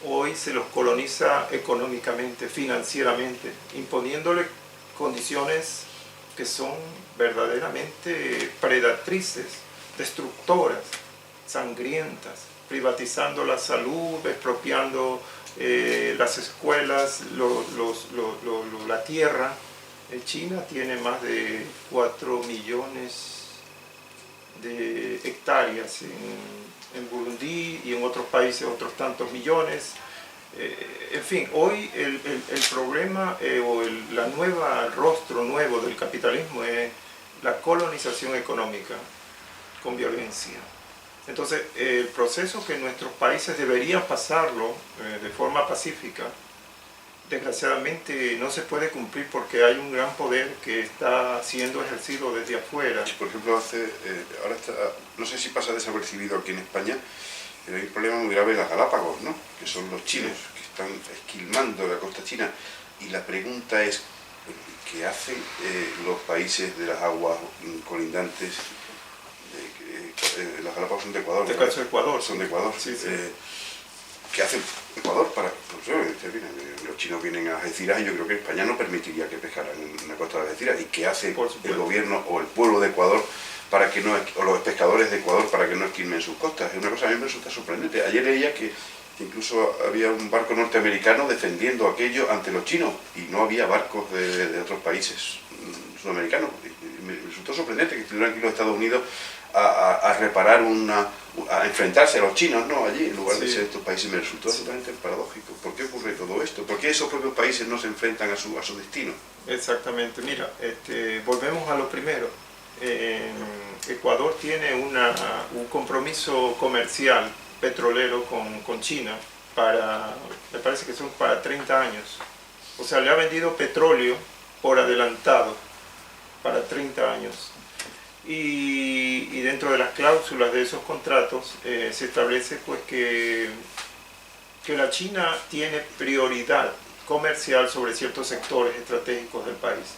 Hoy se los coloniza económicamente, financieramente, imponiéndole condiciones que son verdaderamente predatrices, destructoras, sangrientas, privatizando la salud, expropiando las escuelas, la tierra. China tiene más de 4 millones de hectáreas en Burundi y en otros países otros tantos millones. En fin, hoy el problema el rostro nuevo del capitalismo es la colonización económica con violencia. Entonces, el proceso que nuestros países deberían pasarlo de forma pacífica, desgraciadamente no se puede cumplir porque hay un gran poder que está siendo ejercido desde afuera. Por ejemplo, ahora no sé si pasa desapercibido aquí en España, pero hay un problema muy grave en las Galápagos, ¿no?, que son los chinos, que están esquilmando la costa china. Y la pregunta es: ¿qué hacen los países de las aguas colindantes? Las Galápagos son de Ecuador, De Ecuador. Son de Ecuador. Sí, sí. ¿Qué hace Ecuador para...? No sé, los chinos vienen a Algeciras y yo creo que España no permitiría que pescaran en la costa de Algeciras. ¿Y qué hace el gobierno o el pueblo de Ecuador para que no, o los pescadores de Ecuador para que no esquilmen sus costas. Es una cosa a mí me resulta sorprendente. Ayer leía que incluso había un barco norteamericano defendiendo aquello ante los chinos y no había barcos de otros países sudamericanos. Y me resultó sorprendente que estuvieran aquí los Estados Unidos a reparar a enfrentarse a los chinos, ¿no? Allí, en lugar de ser estos países. Me resultó absolutamente paradójico. ¿Por qué ocurre todo esto? ¿Por qué esos propios países no se enfrentan a su destino? Exactamente. Mira, volvemos a lo primero. Ecuador tiene un compromiso comercial petrolero con China me parece que son para 30 años. O sea, le ha vendido petróleo por adelantado para 30 años. Y dentro de las cláusulas de esos contratos se establece pues que la China tiene prioridad comercial sobre ciertos sectores estratégicos del país.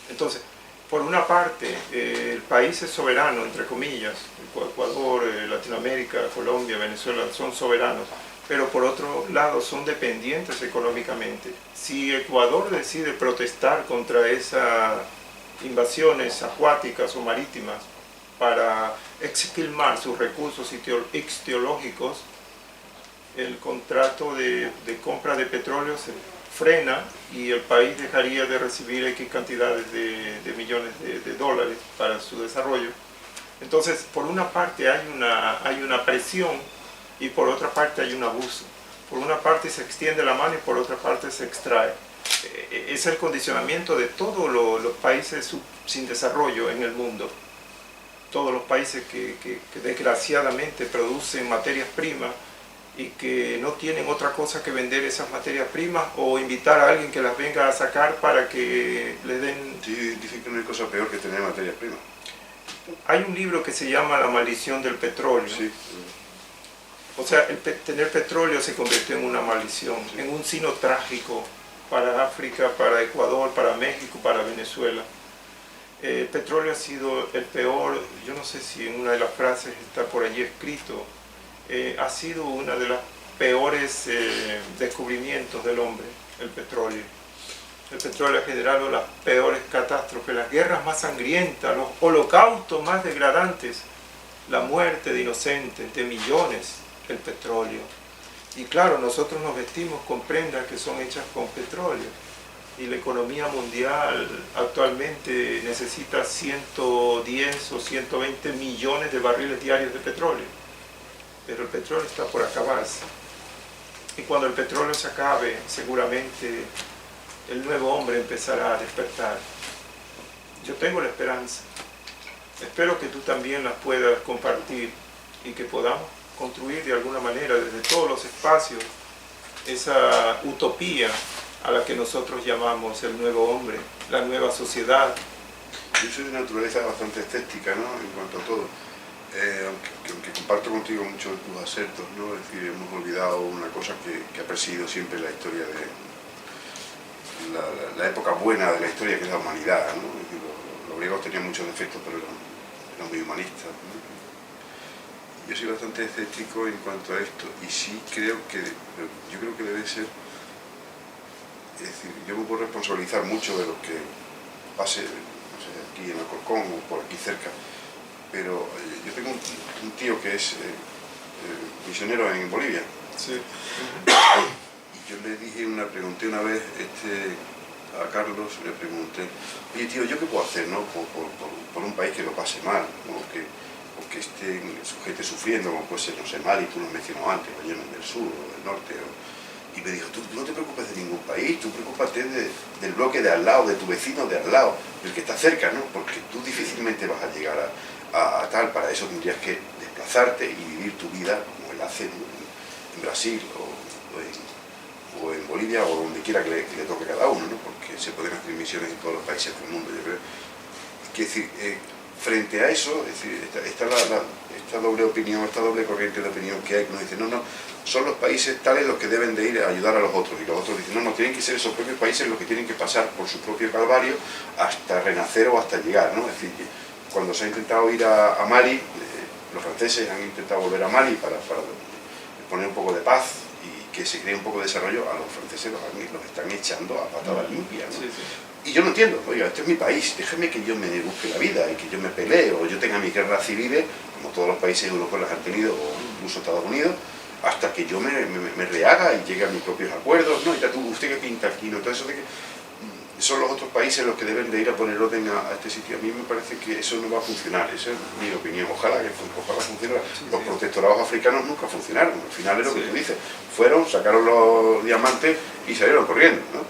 Entonces, por una parte, el país es soberano, entre comillas. Ecuador, Latinoamérica, Colombia, Venezuela son soberanos, pero por otro lado son dependientes económicamente. Si Ecuador decide protestar contra esas invasiones acuáticas o marítimas para esquilmar sus recursos ictiológicos, el contrato de compra de petróleo se frena y el país dejaría de recibir X cantidades de millones de dólares para su desarrollo. Entonces, por una parte hay una presión y por otra parte hay un abuso. Por una parte se extiende la mano y por otra parte se extrae. Es el condicionamiento de todos los países sin desarrollo en el mundo. Todos los países que desgraciadamente producen materias primas y que no tienen otra cosa que vender esas materias primas o invitar a alguien que las venga a sacar para que le den... Sí, identifico una cosa peor que tener materias primas. Hay un libro que se llama La maldición del petróleo. Sí. O sea, tener petróleo se convirtió en una maldición, en un signo trágico para África, para Ecuador, para México, para Venezuela. El petróleo ha sido el peor, yo no sé si en una de las frases está por allí escrito, ha sido uno de los peores descubrimientos del hombre, el petróleo. El petróleo ha generado las peores catástrofes, las guerras más sangrientas, los holocaustos más degradantes, la muerte de inocentes, de millones, el petróleo. Y claro, nosotros nos vestimos con prendas que son hechas con petróleo. Y la economía mundial actualmente necesita 110 o 120 millones de barriles diarios de petróleo. Pero el petróleo está por acabarse. Y cuando el petróleo se acabe, seguramente el nuevo hombre empezará a despertar. Yo tengo la esperanza. Espero que tú también la puedas compartir y que podamos construir de alguna manera desde todos los espacios esa utopía a la que nosotros llamamos el nuevo hombre, la nueva sociedad. Yo soy de naturaleza bastante escéptica, ¿no?, en cuanto a todo. Aunque comparto contigo muchos de tus acertos, ¿no? Es decir, hemos olvidado una cosa que ha presidido siempre la historia de la época buena de la historia, que es la humanidad, ¿no? Es decir, los griegos tenían muchos defectos, pero eran muy humanistas, ¿no? Yo soy bastante escéptico en cuanto a esto y sí creo que debe ser, es decir, yo me puedo responsabilizar mucho de lo que pase, no sé, aquí en Alcorcón o por aquí cerca, pero yo tengo un tío que es misionero en Bolivia. Sí. Y yo le pregunté una vez a Carlos, le pregunté, oye tío, ¿yo qué puedo hacer, no, por un país que lo pase mal, ¿no? o que esté su gente sufriendo, como puede ser, no sé, Mali, tú lo mencionó antes, o Yemen del Sur o del Norte, y me dijo, tú no te preocupes de ningún país, tú preocúpate del bloque de al lado, de tu vecino de al lado, del que está cerca, ¿no? Porque tú difícilmente vas a llegar a tal, para eso tendrías que desplazarte y vivir tu vida como él hace en Brasil o en Bolivia o donde quiera que le toque a cada uno, ¿no? Porque se pueden hacer misiones en todos los países del mundo, yo creo. Es decir, frente a eso, es decir, está esta doble opinión, esta doble corriente de opinión que hay, que nos dice, no, son los países tales los que deben de ir a ayudar a los otros, y los otros dicen, no, tienen que ser esos propios países los que tienen que pasar por su propio calvario hasta renacer o hasta llegar, ¿no? Es decir, cuando se ha intentado ir a Mali, los franceses han intentado volver a Mali para poner un poco de paz que se cree un poco de desarrollo, a los franceses los están echando a patada limpia, ¿no? Sí, sí. Y yo no entiendo, oiga, este es mi país, déjeme que yo me busque la vida y que yo me pelee, o yo tenga mis guerras civiles, como todos los países europeos las han tenido, o incluso Estados Unidos, hasta que yo me rehaga y llegue a mis propios acuerdos, ¿no? Y tú, usted que pinta aquí, ¿no? Todo eso de que son los otros países los que deben de ir a poner orden a este sitio. A mí me parece que eso no va a funcionar, esa es mi opinión. Ojalá funcione. Los protectorados africanos nunca funcionaron, al final es lo que tú dices. Fueron, sacaron los diamantes y salieron corriendo, ¿no?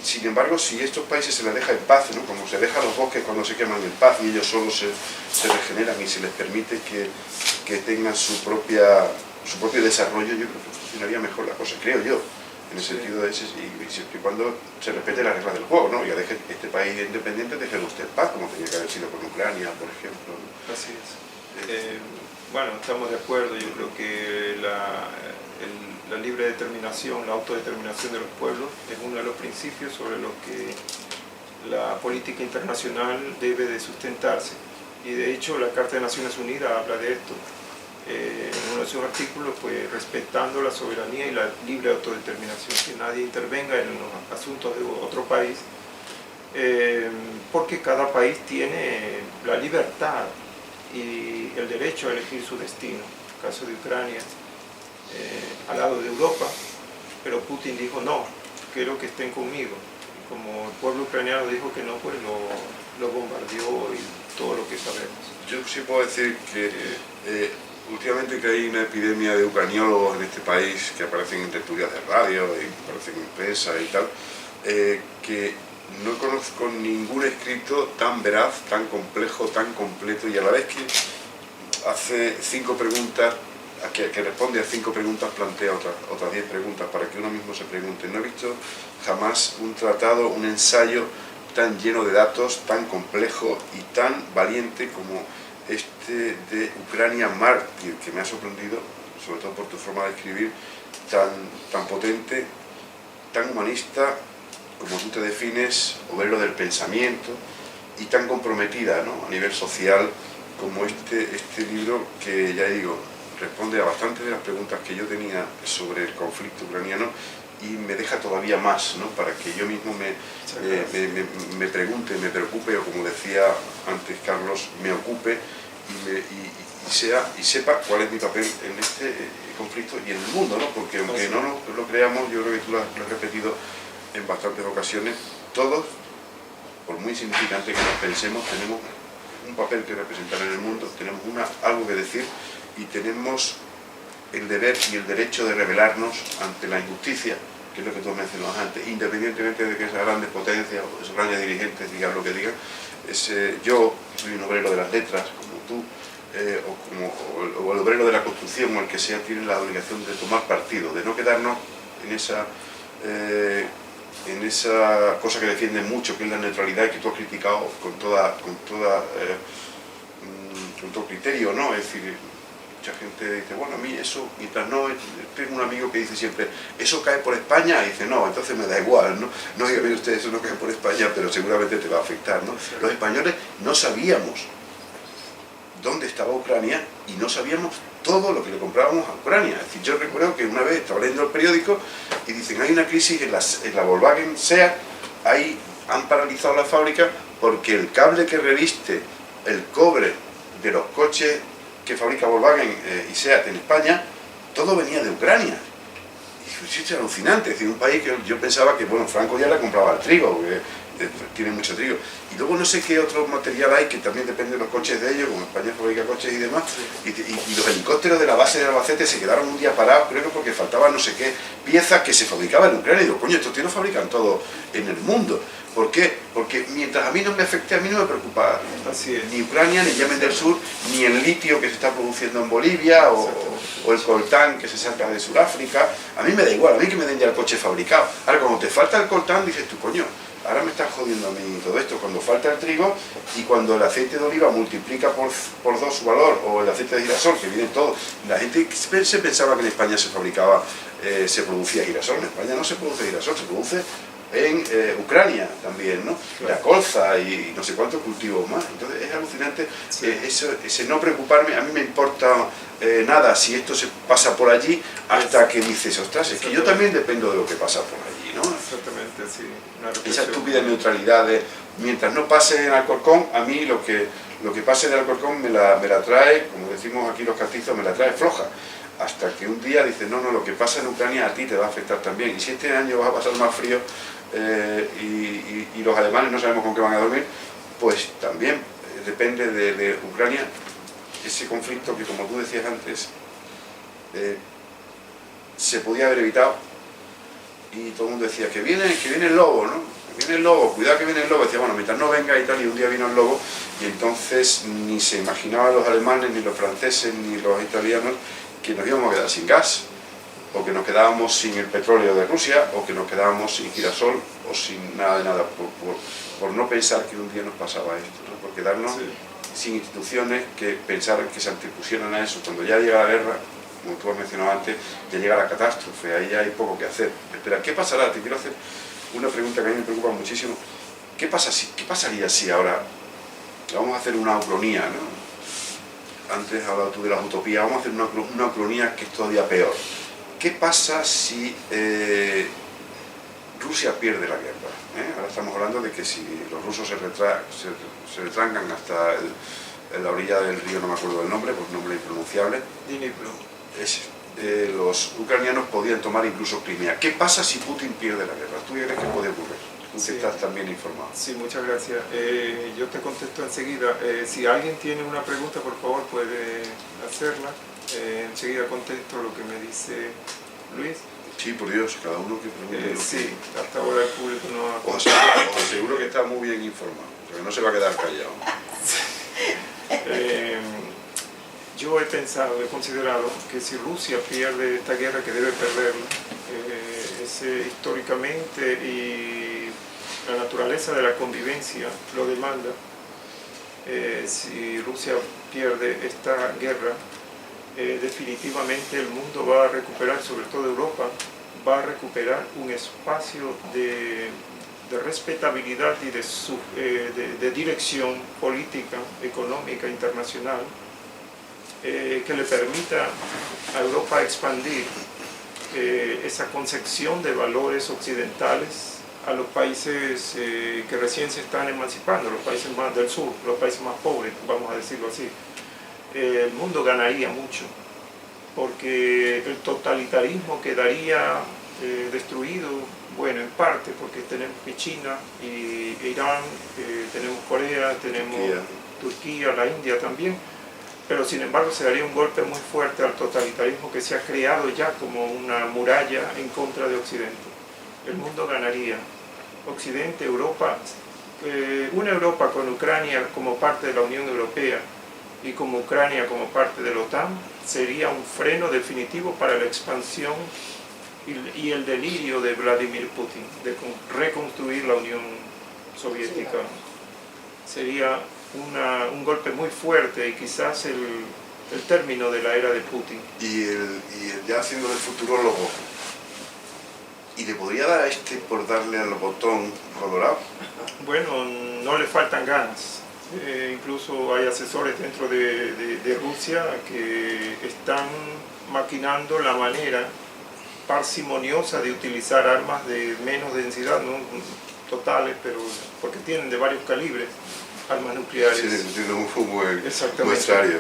Sin embargo, si estos países se les deja en paz, ¿no? Como se deja los bosques cuando se queman en paz y ellos solo se regeneran y se les permite que tengan su propio desarrollo, yo creo que funcionaría mejor la cosa, creo yo. En el sentido de ese, y siempre y cuando se respete las reglas del juego, ¿no? Ya deje este país independiente, déjelo usted en paz, como tenía que haber sido con Ucrania, por ejemplo, ¿no? Así es. Bueno, estamos de acuerdo. Yo creo que la libre determinación, la autodeterminación de los pueblos es uno de los principios sobre los que la política internacional debe de sustentarse. Y de hecho la Carta de Naciones Unidas habla de esto. En uno de sus artículos, pues respetando la soberanía y la libre autodeterminación, que nadie intervenga en los asuntos de otro país, porque cada país tiene la libertad y el derecho a elegir su destino. En el caso de Ucrania, al lado de Europa, pero Putin dijo no, quiero que estén conmigo. Y como el pueblo ucraniano dijo que no, pues lo bombardeó y todo lo que sabemos. Yo sí puedo decir que últimamente que hay una epidemia de ucraniólogos en este país que aparecen en tertulias de radio y aparecen en prensa y tal, que no conozco ningún escrito tan veraz, tan complejo, tan completo y a la vez que hace 5 preguntas, que responde a 5 preguntas, plantea otras 10 preguntas para que uno mismo se pregunte. No he visto jamás un tratado, un ensayo tan lleno de datos, tan complejo y tan valiente como este de Ucrania Mártir, que me ha sorprendido, sobre todo por tu forma de escribir, tan potente, tan humanista, como tú te defines, obrero del pensamiento, y tan comprometida, ¿no? A nivel social, como este libro que, ya digo, responde a bastantes de las preguntas que yo tenía sobre el conflicto ucraniano y me deja todavía más, ¿no? Para que yo mismo me pregunte, me preocupe, o como decía antes Carlos, me ocupe y sepa cuál es mi papel en este conflicto y en el mundo, ¿no? Porque aunque no lo creamos, yo creo que tú lo has repetido en bastantes ocasiones, todos, por muy insignificante que nos pensemos, tenemos un papel que representar en el mundo, tenemos algo que decir y tenemos el deber y el derecho de rebelarnos ante la injusticia, que es lo que tú mencionabas antes, independientemente de que esas grandes potencias o esos grandes dirigentes digan lo que digan. Yo soy un obrero de las letras, como tú, o el obrero de la construcción, o el que sea, tiene la obligación de tomar partido, de no quedarnos en esa cosa que defienden mucho, que es la neutralidad, que tú has criticado con todo criterio, ¿no? Es decir, mucha gente dice, bueno, a mí eso, mientras no, tengo un amigo que dice siempre, ¿eso cae por España? Y dice, no, entonces me da igual, ¿no? No diga, mire usted, eso no cae por España, pero seguramente te va a afectar, ¿no? Los españoles no sabíamos dónde estaba Ucrania y no sabíamos todo lo que le comprábamos a Ucrania. Es decir, yo recuerdo que una vez estaba leyendo el periódico y dicen, hay una crisis en la Volkswagen Seat, ahí han paralizado la fábrica porque el cable que reviste el cobre de los coches que fabrica Volkswagen y Seat en España, todo venía de Ucrania. Y es alucinante, es decir, un país que yo pensaba que, bueno, Franco ya le compraba el trigo, porque tiene mucho trigo. Y luego no sé qué otro material hay que también depende de los coches de ellos, como España fabrica coches y demás, y los helicópteros de la base de Albacete se quedaron un día parados, creo que porque faltaban no sé qué piezas que se fabricaban en Ucrania. Y digo, coño, estos tíos no fabrican todo en el mundo. ¿Por qué? Porque mientras a mí no me afecte, a mí no me preocupa ni Ucrania, ni Yemen del Sur, ni el litio que se está produciendo en Bolivia, o el coltán que se saca de Sudáfrica. A mí me da igual, a mí que me den ya el coche fabricado. Ahora, cuando te falta el coltán, dices tú, coño, ahora me están jodiendo a mí todo esto, cuando falta el trigo y cuando el aceite de oliva multiplica por 2 su valor, o el aceite de girasol, que viene todo. La gente se pensaba que en España se fabricaba, se producía girasol. En España no se produce girasol, se produce en Ucrania también, ¿no? Claro. La colza y no sé cuántos cultivos más. Entonces es alucinante, Sí. ese no preocuparme. A mí me importa nada si esto se pasa por allí, hasta que dices, ostras, es que yo también dependo de lo que pasa por allí, ¿no? Exactamente, sí. Una Esa reflexión. estúpida neutralidad de, mientras no pase en Alcorcón, a mí lo que pase en Alcorcón me la trae, como decimos aquí los castizos, me la trae floja. Hasta que un día dices, no, lo que pasa en Ucrania a ti te va a afectar también. Y si este año vas a pasar más frío y los alemanes no sabemos con qué van a dormir, pues también depende de Ucrania, ese conflicto que, como tú decías antes, se podía haber evitado. Y todo el mundo decía, que viene el lobo, ¿no? Que viene el lobo, cuidado que viene el lobo. Decía, bueno, mientras no venga y tal, y un día vino el lobo, y entonces ni se imaginaban los alemanes, ni los franceses, ni los italianos, que nos íbamos a quedar sin gas, o que nos quedábamos sin el petróleo de Rusia, o que nos quedábamos sin girasol, o sin nada de nada, por no pensar que un día nos pasaba esto, ¿no? Por quedarnos sin instituciones que pensaran que se antepusieran a eso. Cuando ya llega la guerra, como tú has mencionado antes, ya llega la catástrofe, ahí ya hay poco que hacer. Espera, ¿qué pasará? Te quiero hacer una pregunta que a mí me preocupa muchísimo. ¿Qué pasaría si ahora vamos a hacer una ucronía, ¿no? Antes has hablado tú de las utopías, vamos a hacer una ucronía que es todavía peor. ¿Qué pasa si Rusia pierde la guerra? Ahora estamos hablando de que si los rusos se retrancan hasta la orilla del río, no me acuerdo del nombre, pues nombre impronunciable. Dnipro. Los ucranianos podían tomar incluso Crimea. ¿Qué pasa si Putin pierde la guerra? ¿Tú crees que puede ocurrir? Tú que estás también informado. Sí, muchas gracias. Yo te contesto enseguida. Si alguien tiene una pregunta, por favor, puede hacerla. Enseguida contesto lo que me dice Luis. Sí, por Dios, cada uno que pregunte. Sí, hasta ahora el público no ha... Os aseguro que está muy bien informado, o sea, que no se va a quedar callado. Yo he considerado que si Rusia pierde esta guerra, que debe perderla, históricamente y la naturaleza de la convivencia lo demanda. Si Rusia pierde esta guerra, definitivamente el mundo va a recuperar, sobre todo Europa, va a recuperar un espacio de respetabilidad y de dirección política, económica, internacional, que le permita a Europa expandir esa concepción de valores occidentales a los países que recién se están emancipando, los países más del sur, los países más pobres, vamos a decirlo así. El mundo ganaría mucho, porque el totalitarismo quedaría destruido, bueno, en parte, porque tenemos China y Irán, tenemos Corea, tenemos Turquía, la India también, pero sin embargo se daría un golpe muy fuerte al totalitarismo que se ha creado ya como una muralla en contra de Occidente. El mundo ganaría, Occidente, Europa, una Europa con Ucrania como parte de la Unión Europea y como Ucrania como parte de la OTAN, sería un freno definitivo para la expansión y el delirio de Vladimir Putin, de reconstruir la Unión Soviética. Sería un golpe muy fuerte y quizás el término de la era de Putin. Y ya haciendo el futurólogo, ¿y le podría dar a este por darle al botón colorado? Bueno, no le faltan ganas. Incluso hay asesores dentro de Rusia que están maquinando la manera parsimoniosa de utilizar armas de menos densidad, no totales, pero porque tienen de varios calibres, armas nucleares. Sí, tiene un buen Exactamente. muestrario.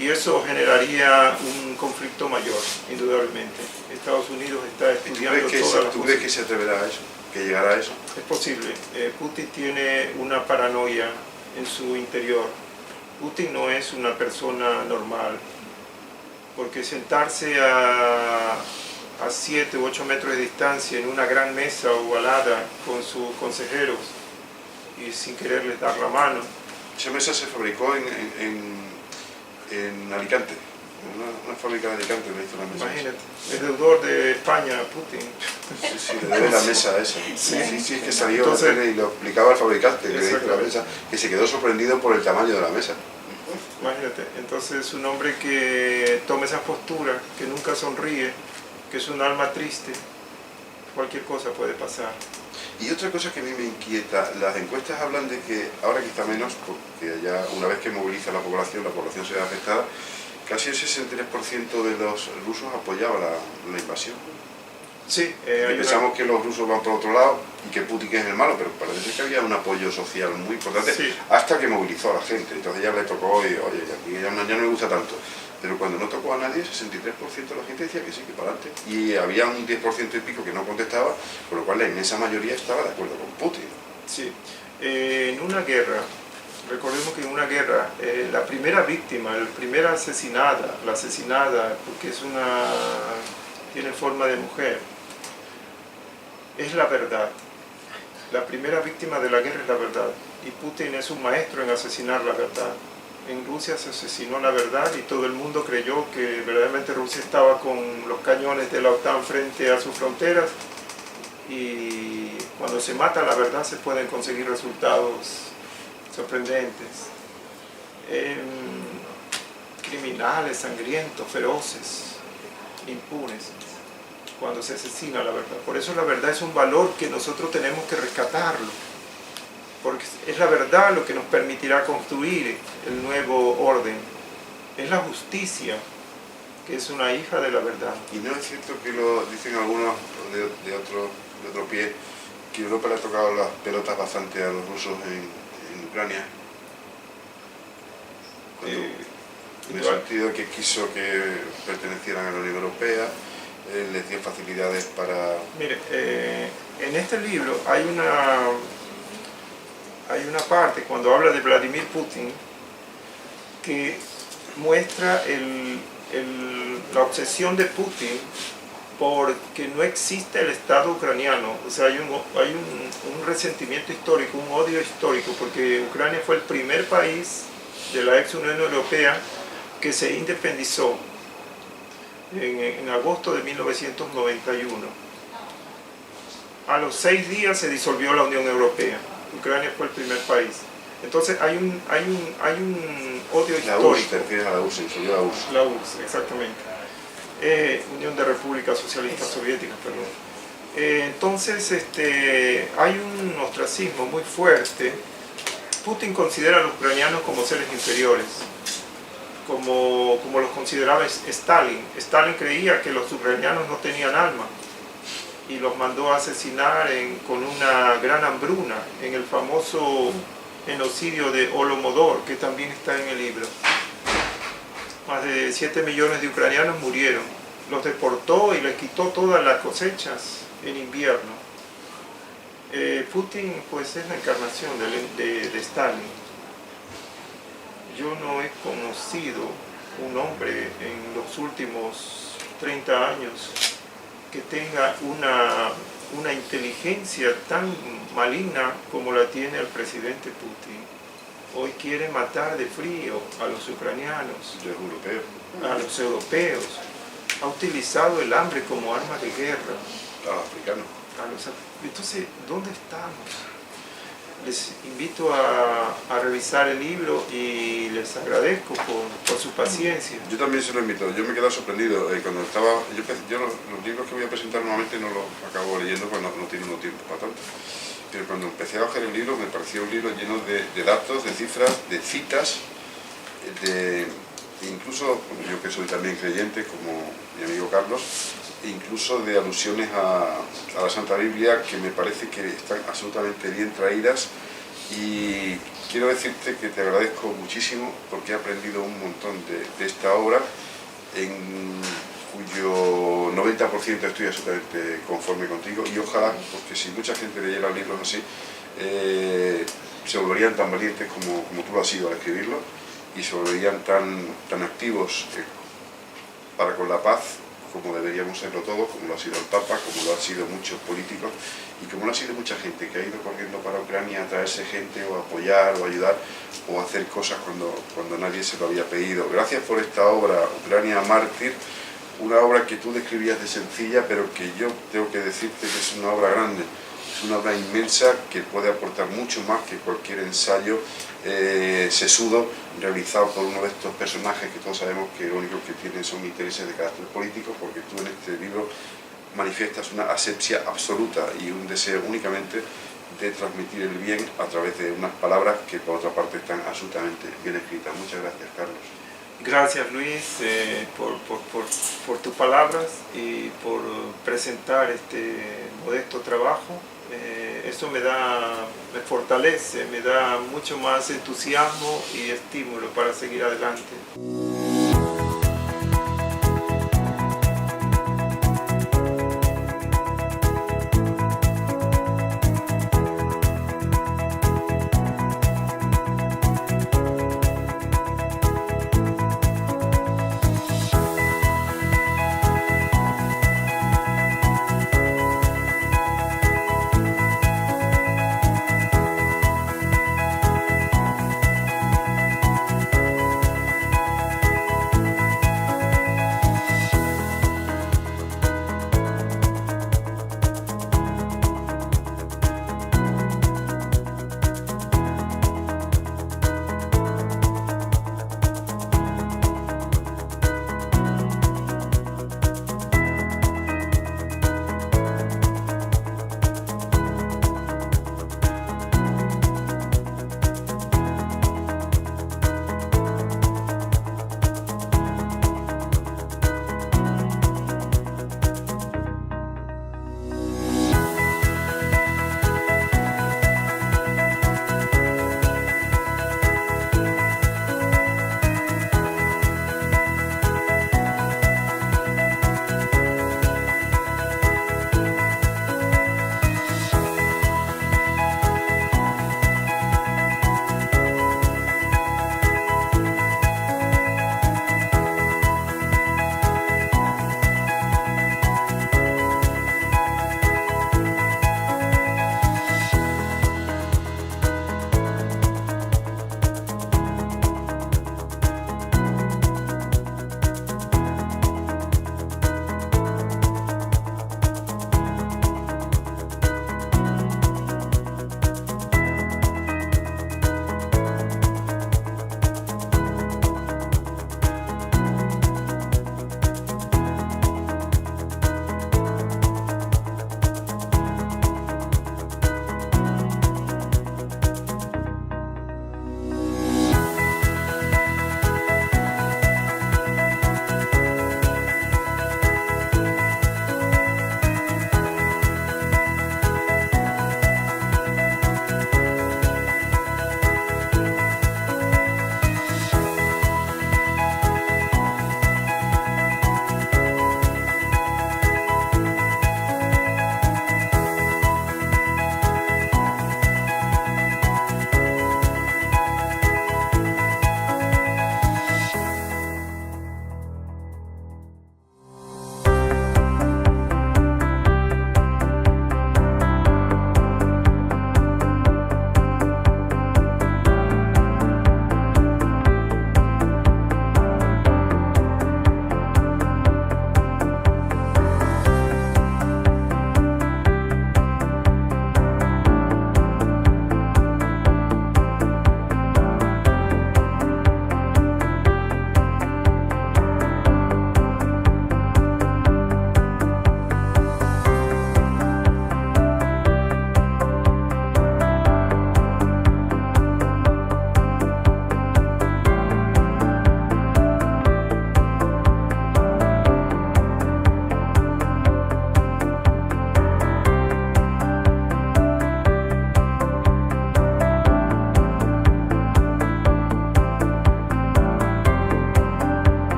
Y eso generaría un conflicto mayor, indudablemente. Estados Unidos está estudiando todas las ¿Tú crees que se atreverá a eso? ¿Que llegará a eso? Es posible. Putin tiene una paranoia en su interior. Putin no es una persona normal, porque sentarse a 7 u 8 metros de distancia en una gran mesa ovalada con sus consejeros y sin quererles dar la mano. Esa mesa se fabricó en Alicante, una fábrica de Alicante, me hizo la mesa. Imagínate, es deudor de España, Putin. Sí, sí, le debe la mesa a eso. Sí, sí, sí, es que salió en la Entonces, tele y lo explicaba el fabricante, que le dijo la exactamente. mesa, que se quedó sorprendido por el tamaño de la mesa. Imagínate, entonces un hombre que toma esa postura, que nunca sonríe, que es un alma triste, cualquier cosa puede pasar. Y otra cosa que a mí me inquieta, las encuestas hablan de que ahora quizá menos, porque ya una vez que moviliza la población se ve afectada, casi el 63% de los rusos apoyaba la invasión. Sí, Y pensamos que los rusos van por otro lado y que Putin es el malo, pero parece que había un apoyo social muy importante, sí, hasta que movilizó a la gente. Entonces ya le tocó y, oye, aquí ya no me gusta tanto. Pero cuando no tocó a nadie, el 63% de la gente decía que sí, que para adelante. Y había un 10% y pico que no contestaba, con lo cual la inmensa mayoría estaba de acuerdo con Putin. sí. En una guerra, recordemos que en una guerra, la primera víctima, la primera asesinada, porque tiene forma de mujer, es la verdad. La primera víctima de la guerra es la verdad. Y Putin es un maestro en asesinar la verdad. En Rusia se asesinó la verdad y todo el mundo creyó que verdaderamente Rusia estaba con los cañones de la OTAN frente a sus fronteras, y cuando se mata la verdad se pueden conseguir resultados sorprendentes. Criminales, sangrientos, feroces, impunes, cuando se asesina la verdad. Por eso la verdad es un valor que nosotros tenemos que rescatarlo, porque es la verdad lo que nos permitirá construir el nuevo orden. Es la justicia, que es una hija de la verdad. Y no es cierto que lo dicen algunos de otro pie, que Europa le ha tocado las pelotas bastante a los rusos en Ucrania. En el sentido que quiso que pertenecieran a la Unión Europea, les dio facilidades para... Mire, en este libro hay una parte cuando habla de Vladimir Putin que muestra la obsesión de Putin porque no existe el Estado ucraniano. O sea, hay un resentimiento histórico, un odio histórico, porque Ucrania fue el primer país de la ex Unión Europea que se independizó en agosto de 1991. A los 6 días se disolvió la Unión Europea. Ucrania fue el primer país. Entonces hay un odio histórico. La URSS, te refieres a la URSS, incluyó la URSS. La URSS, exactamente. Unión de Repúblicas Socialistas Soviéticas, perdón. Entonces hay un ostracismo muy fuerte. Putin considera a los ucranianos como seres inferiores, como los consideraba Stalin. Stalin creía que los ucranianos no tenían alma y los mandó a asesinar con una gran hambruna en el famoso genocidio de Holodomor, que también está en el libro. Más de 7 millones de ucranianos murieron. Los deportó y les quitó todas las cosechas en invierno. Putin pues es la encarnación de Stalin. Yo no he conocido un hombre en los últimos 30 años que tenga una inteligencia tan maligna como la tiene el presidente Putin. Hoy quiere matar de frío a los ucranianos, a los europeos. Ha utilizado el hambre como arma de guerra. A los africanos. Entonces, ¿dónde estamos? Les invito a revisar el libro y les agradezco por su paciencia. Yo también se lo invito. Yo me he quedado sorprendido. Cuando estaba, yo los libros que voy a presentar normalmente no los acabo leyendo cuando no tiene uno tiempo para tanto. Pero cuando empecé a coger el libro me pareció un libro lleno de datos, de cifras, de citas, incluso, yo que soy también creyente, como mi amigo Carlos, incluso de alusiones a la Santa Biblia, que me parece que están absolutamente bien traídas. Y quiero decirte que te agradezco muchísimo porque he aprendido un montón de esta obra, en cuyo 90% estoy absolutamente conforme contigo, y ojalá, porque si mucha gente leyera libros así, se volverían tan valientes como tú lo has sido al escribirlo, y se volverían tan activos para con la paz, como deberíamos serlo todos, como lo ha sido el Papa, como lo han sido muchos políticos y como lo ha sido mucha gente que ha ido corriendo para Ucrania a traerse gente o a apoyar o ayudar o hacer cosas cuando nadie se lo había pedido. Gracias por esta obra, Ucrania Mártir, una obra que tú describías de sencilla, pero que yo tengo que decirte que es una obra grande, es una obra inmensa que puede aportar mucho más que cualquier ensayo sesudo realizado por uno de estos personajes que todos sabemos que lo único que tienen son intereses de carácter político, porque tú en este libro manifiestas una asepsia absoluta y un deseo únicamente de transmitir el bien a través de unas palabras que por otra parte están absolutamente bien escritas. Muchas gracias, Carlos. Gracias, Luis, por tus palabras y por presentar este modesto trabajo. Eso me fortalece, me da mucho más entusiasmo y estímulo para seguir adelante.